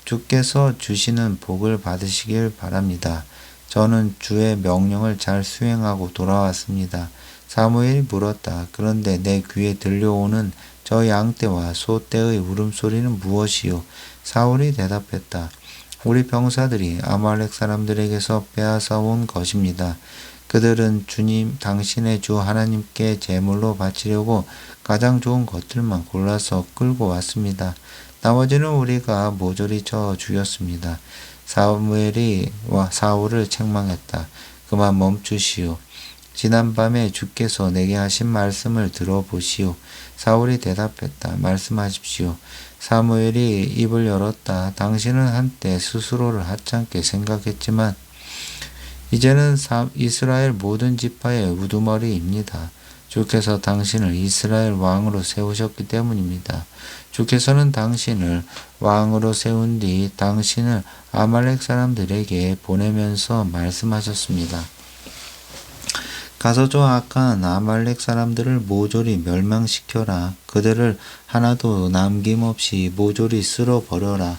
주께서 주시는 복을 받으시길 바랍니다. 저는 주의 명령을 잘 수행하고 돌아왔습니다. 사무엘이 물었다. 그런데 내 귀에 들려오는 저 양떼와 소떼의 울음소리는 무엇이요? 사울이 대답했다. 우리 병사들이 아말렉 사람들에게서 빼앗아온 것입니다. 그들은 주님 당신의 주 하나님께 제물로 바치려고 가장 좋은 것들만 골라서 끌고 왔습니다. 나머지는 우리가 모조리 쳐 죽였습니다. 사무엘이 사울을 책망했다. 그만 멈추시오. 지난밤에 주께서 내게 하신 말씀을 들어보시오. 사울이 대답했다. 말씀하십시오. 사무엘이 입을 열었다. 당신은 한때 스스로를 하찮게 생각했지만 이제는 이스라엘 모든 지파의 우두머리입니다. 주께서 당신을 이스라엘 왕으로 세우셨기 때문입니다. 주께서는 당신을 왕으로 세운 뒤 당신을 아말렉 사람들에게 보내면서 말씀하셨습니다. 가서 저 악한 아말렉 사람들을 모조리 멸망시켜라. 그들을 하나도 남김없이 모조리 쓸어버려라.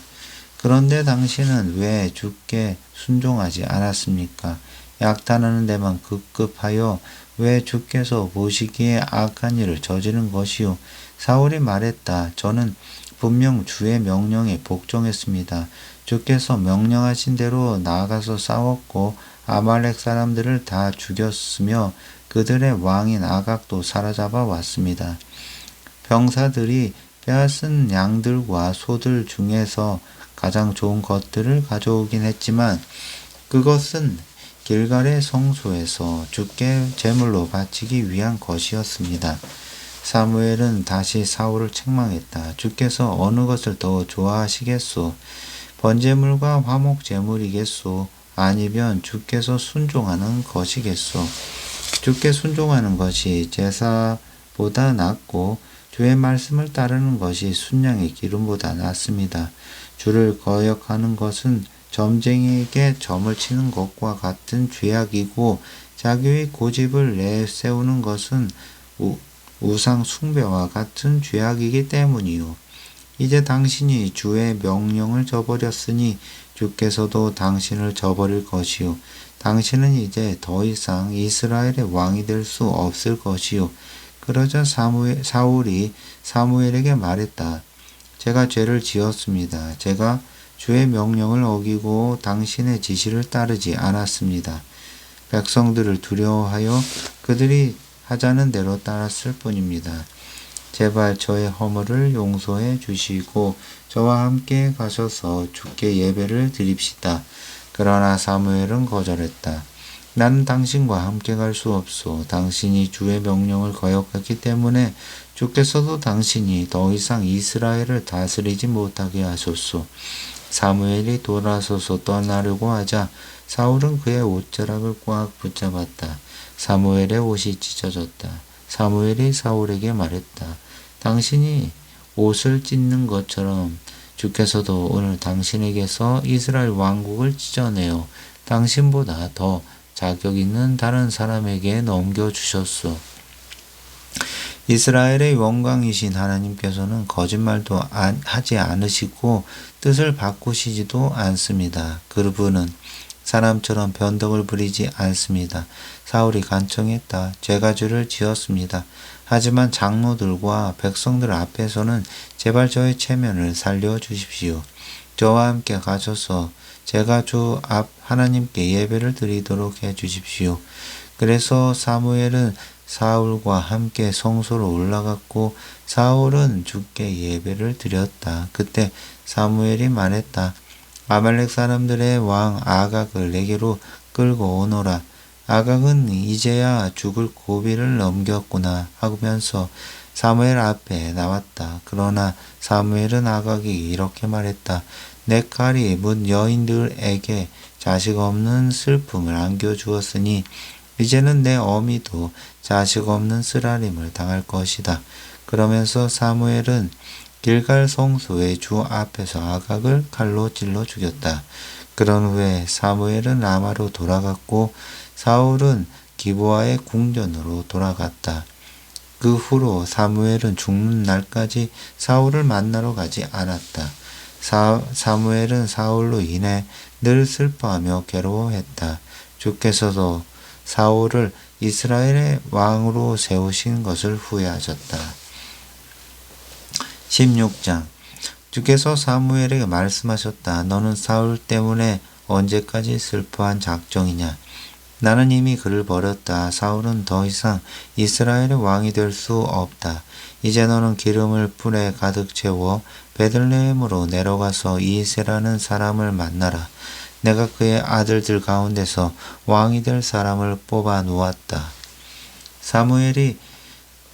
그런데 당신은 왜 주께 순종하지 않았습니까? 약탈하는 데만 급급하여 왜 주께서 보시기에 악한 일을 저지른 것이요? 사울이 말했다. 저는 분명 주의 명령에 복종했습니다. 주께서 명령하신 대로 나아가서 싸웠고 아말렉 사람들을 다 죽였으며 그들의 왕인 아각도 사로잡아 왔습니다. 병사들이 빼앗은 양들과 소들 중에서 가장 좋은 것들을 가져오긴 했지만 그것은 길갈의 성소에서 주께 제물로 바치기 위한 것이었습니다. 사무엘은 다시 사울을 책망했다. 주께서 어느 것을 더 좋아하시겠소? 번제물과 화목제물이겠소? 아니면 주께서 순종하는 것이겠소? 주께 순종하는 것이 제사보다 낫고 주의 말씀을 따르는 것이 순양의 기름보다 낫습니다. 주를 거역하는 것은 점쟁이에게 점을 치는 것과 같은 죄악이고 자기의 고집을 내세우는 것은 우상 숭배와 같은 죄악이기 때문이요. 이제 당신이 주의 명령을 저버렸으니 주께서도 당신을 저버릴 것이요. 당신은 이제 더 이상 이스라엘의 왕이 될 수 없을 것이요. 그러자 사울이 사무엘에게 말했다. 제가 죄를 지었습니다. 제가 주의 명령을 어기고 당신의 지시를 따르지 않았습니다. 백성들을 두려워하여 그들이 하자는 대로 따랐을 뿐입니다. 제발 저의 허물을 용서해 주시고 저와 함께 가셔서 주께 예배를 드립시다. 그러나 사무엘은 거절했다. 나는 당신과 함께 갈 수 없소. 당신이 주의 명령을 거역했기 때문에 주께서도 당신이 더 이상 이스라엘을 다스리지 못하게 하셨소. 사무엘이 돌아서서 떠나려고 하자 사울은 그의 옷자락을 꽉 붙잡았다. 사무엘의 옷이 찢어졌다. 사무엘이 사울에게 말했다. 당신이 옷을 찢는 것처럼 주께서도 오늘 당신에게서 이스라엘 왕국을 찢어내어 당신보다 더 자격 있는 다른 사람에게 넘겨주셨소. 이스라엘의 영광이신 하나님께서는 거짓말도 하지 않으시고 뜻을 바꾸시지도 않습니다. 그분은 사람처럼 변덕을 부리지 않습니다. 사울이 간청했다. 제가 죄를 지었습니다. 하지만 장로들과 백성들 앞에서는 제발 저의 체면을 살려주십시오. 저와 함께 가셔서 제가 주 앞 하나님께 예배를 드리도록 해주십시오. 그래서 사무엘은 사울과 함께 성소로 올라갔고 사울은 주께 예배를 드렸다. 그때 사무엘이 말했다. 아말렉 사람들의 왕 아각을 내게로 끌고 오너라. 아각은 이제야 죽을 고비를 넘겼구나 하면서 사무엘 앞에 나왔다. 그러나 사무엘은 아각이 이렇게 말했다. 내 칼이 문 여인들에게 자식 없는 슬픔을 안겨주었으니 이제는 내 어미도 자식 없는 쓰라림을 당할 것이다. 그러면서 사무엘은 길갈 성소의 주 앞에서 아각을 칼로 찔러 죽였다. 그런 후에 사무엘은 라마로 돌아갔고 사울은 기브아의 궁전으로 돌아갔다. 그 후로 사무엘은 죽는 날까지 사울을 만나러 가지 않았다. 사무엘은 사울로 인해 늘 슬퍼하며 괴로워했다. 주께서도 사울을 이스라엘의 왕으로 세우신 것을 후회하셨다. 16장 주께서 사무엘에게 말씀하셨다. 너는 사울 때문에 언제까지 슬퍼한 작정이냐? 나는 이미 그를 버렸다. 사울은 더 이상 이스라엘의 왕이 될 수 없다. 이제 너는 기름을 풀에 가득 채워 베들레헴으로 내려가서 이세라는 사람을 만나라. 내가 그의 아들들 가운데서 왕이 될 사람을 뽑아 놓았다. 사무엘이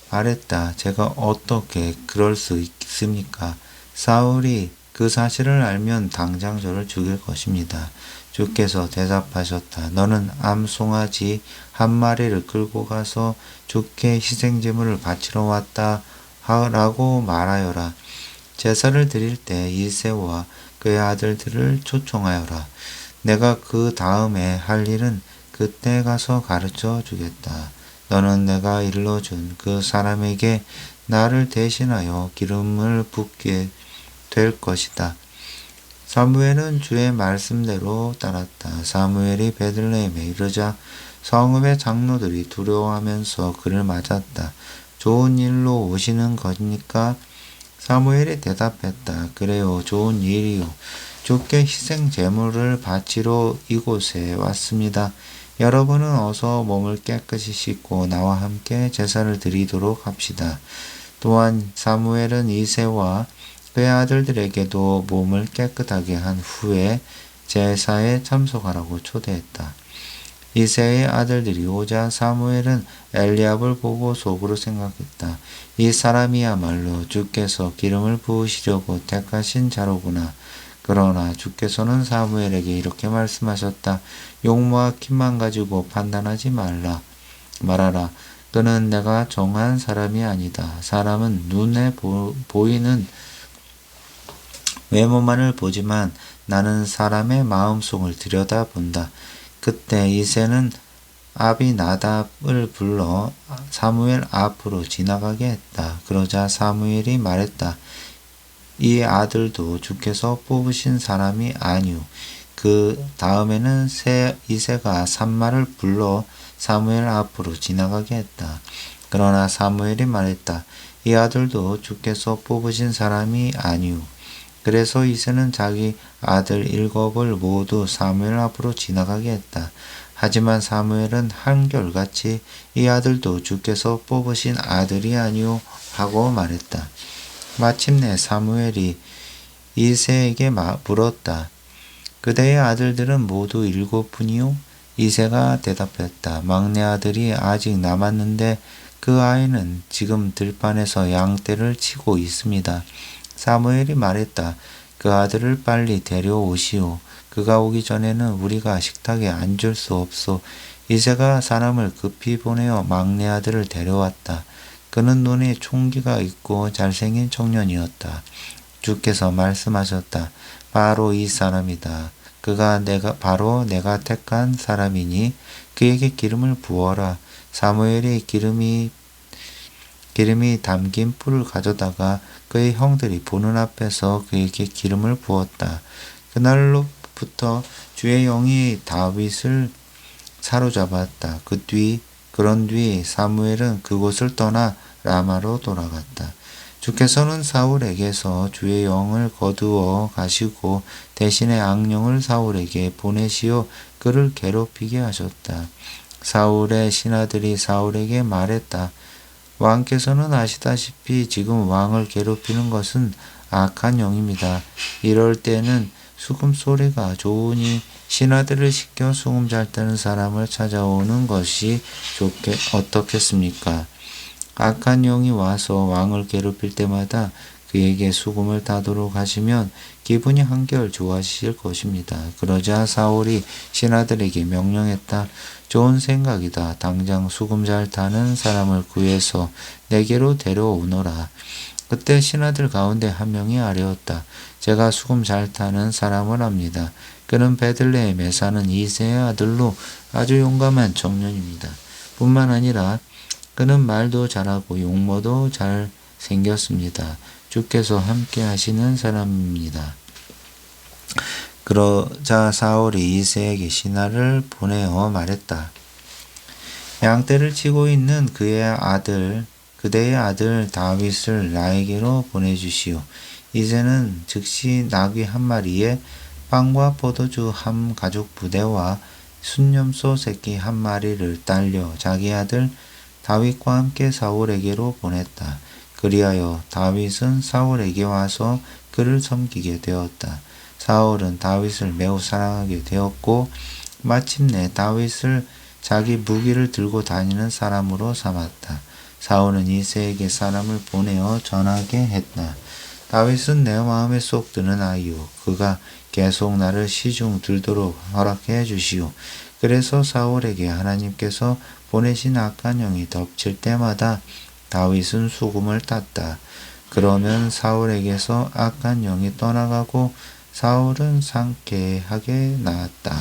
말했다. 제가 어떻게 그럴 수 있습니까? 사울이 그 사실을 알면 당장 저를 죽일 것입니다. 주께서 대답하셨다. 너는 암송아지 한 마리를 끌고 가서 주께 희생제물을 바치러 왔다 라고 말하여라. 제사를 드릴 때 이새와 그의 아들들을 초청하여라. 내가 그 다음에 할 일은 그때 가서 가르쳐 주겠다. 너는 내가 일러준 그 사람에게 나를 대신하여 기름을 붓게 될 것이다. 사무엘은 주의 말씀대로 따랐다. 사무엘이 베들레헴에 이르자 성읍의 장로들이 두려워하면서 그를 맞았다. 좋은 일로 오시는 거니까? 사무엘이 대답했다. 그래요, 좋은 일이요. 주께 희생 제물을 바치러 이곳에 왔습니다. 여러분은 어서 몸을 깨끗이 씻고 나와 함께 제사를 드리도록 합시다. 또한 사무엘은 이새와 그의 아들들에게도 몸을 깨끗하게 한 후에 제사에 참석하라고 초대했다. 이새의 아들들이 오자 사무엘은 엘리압을 보고 속으로 생각했다. 이 사람이야말로 주께서 기름을 부으시려고 택하신 자로구나. 그러나 주께서는 사무엘에게 이렇게 말씀하셨다. 용모와 kit만 가지고 판단하지 말아라. 그는 내가 정한 사람이 아니다. 사람은 눈에 보이는 외모만을 보지만 나는 사람의 마음속을 들여다본다. 그때 이새는 아비나답을 불러 사무엘 앞으로 지나가게 했다. 그러자 사무엘이 말했다. 이 아들도 주께서 뽑으신 사람이 아니오. 그 다음에는 이새가 산마를 불러 사무엘 앞으로 지나가게 했다. 그러나 사무엘이 말했다. 이 아들도 주께서 뽑으신 사람이 아니오. 그래서 이새는 자기 아들 7을 모두 사무엘 앞으로 지나가게 했다. 하지만 사무엘은 한결같이 이 아들도 주께서 뽑으신 아들이 아니오 하고 말했다. 마침내 사무엘이 이새에게 물었다. 그대의 아들들은 모두 7분이요? 이새가 대답했다. 막내 아들이 아직 남았는데 그 아이는 지금 들판에서 양떼를 치고 있습니다. 사무엘이 말했다. 그 아들을 빨리 데려오시오. 그가 오기 전에는 우리가 식탁에 앉을 수 없소. 이새가 사람을 급히 보내어 막내 아들을 데려왔다. 그는 눈에 총기가 있고 잘생긴 청년이었다. 주께서 말씀하셨다. 바로 이 사람이다. 그가 바로 내가 택한 사람이니 그에게 기름을 부어라. 사무엘이 기름이 담긴 뿔을 가져다가 그의 형들이 보는 앞에서 그에게 기름을 부었다. 그날로부터 주의 영이 다윗을 사로잡았다. 그런 뒤 사무엘은 그곳을 떠나 라마로 돌아갔다. 주께서는 사울에게서 주의 영을 거두어 가시고 대신에 악령을 사울에게 보내시어 그를 괴롭히게 하셨다. 사울의 신하들이 사울에게 말했다. 왕께서는 아시다시피 지금 왕을 괴롭히는 것은 악한 영입니다. 이럴 때는 수금소리가 좋으니 신하들을 시켜 수금 잘 뜨는 사람을 찾아오는 것이 어떻겠습니까? 악한 영이 와서 왕을 괴롭힐 때마다 그에게 수금을 타도록 하시면 기분이 한결 좋아지실 것입니다. 그러자 사울이 신하들에게 명령했다. 좋은 생각이다. 당장 수금 잘 타는 사람을 구해서 내게로 데려오너라. 그때 신하들 가운데 한 명이 아뢰었다. 제가 수금 잘 타는 사람을 압니다. 그는 베들레헴에 사는 이새의 아들로 아주 용감한 청년입니다. 뿐만 아니라 그는 말도 잘하고 용모도 잘 생겼습니다. 주께서 함께 하시는 사람입니다. 그러자 사울이 이새에게 신하를 보내어 말했다. 양떼를 치고 있는 그대의 아들 다윗을 나에게로 보내주시오. 이새는 즉시 나귀 한 마리에 빵과 포도주 한 가죽 부대와 순념소 새끼 한 마리를 딸려 자기 아들 다윗과 함께 사울에게로 보냈다. 그리하여 다윗은 사울에게 와서 그를 섬기게 되었다. 사울은 다윗을 매우 사랑하게 되었고 마침내 다윗을 자기 무기를 들고 다니는 사람으로 삼았다. 사울은 이새에게 사람을 보내어 전하게 했다. 다윗은 내 마음에 쏙 드는 아이요. 그가 계속 나를 시중 들도록 허락해 주시오. 그래서 사울에게 하나님께서 보내신 악한 영이 덮칠 때마다 다윗은 수금을 탔다. 그러면 사울에게서 악한 영이 떠나가고 사울은 상쾌하게 나았다.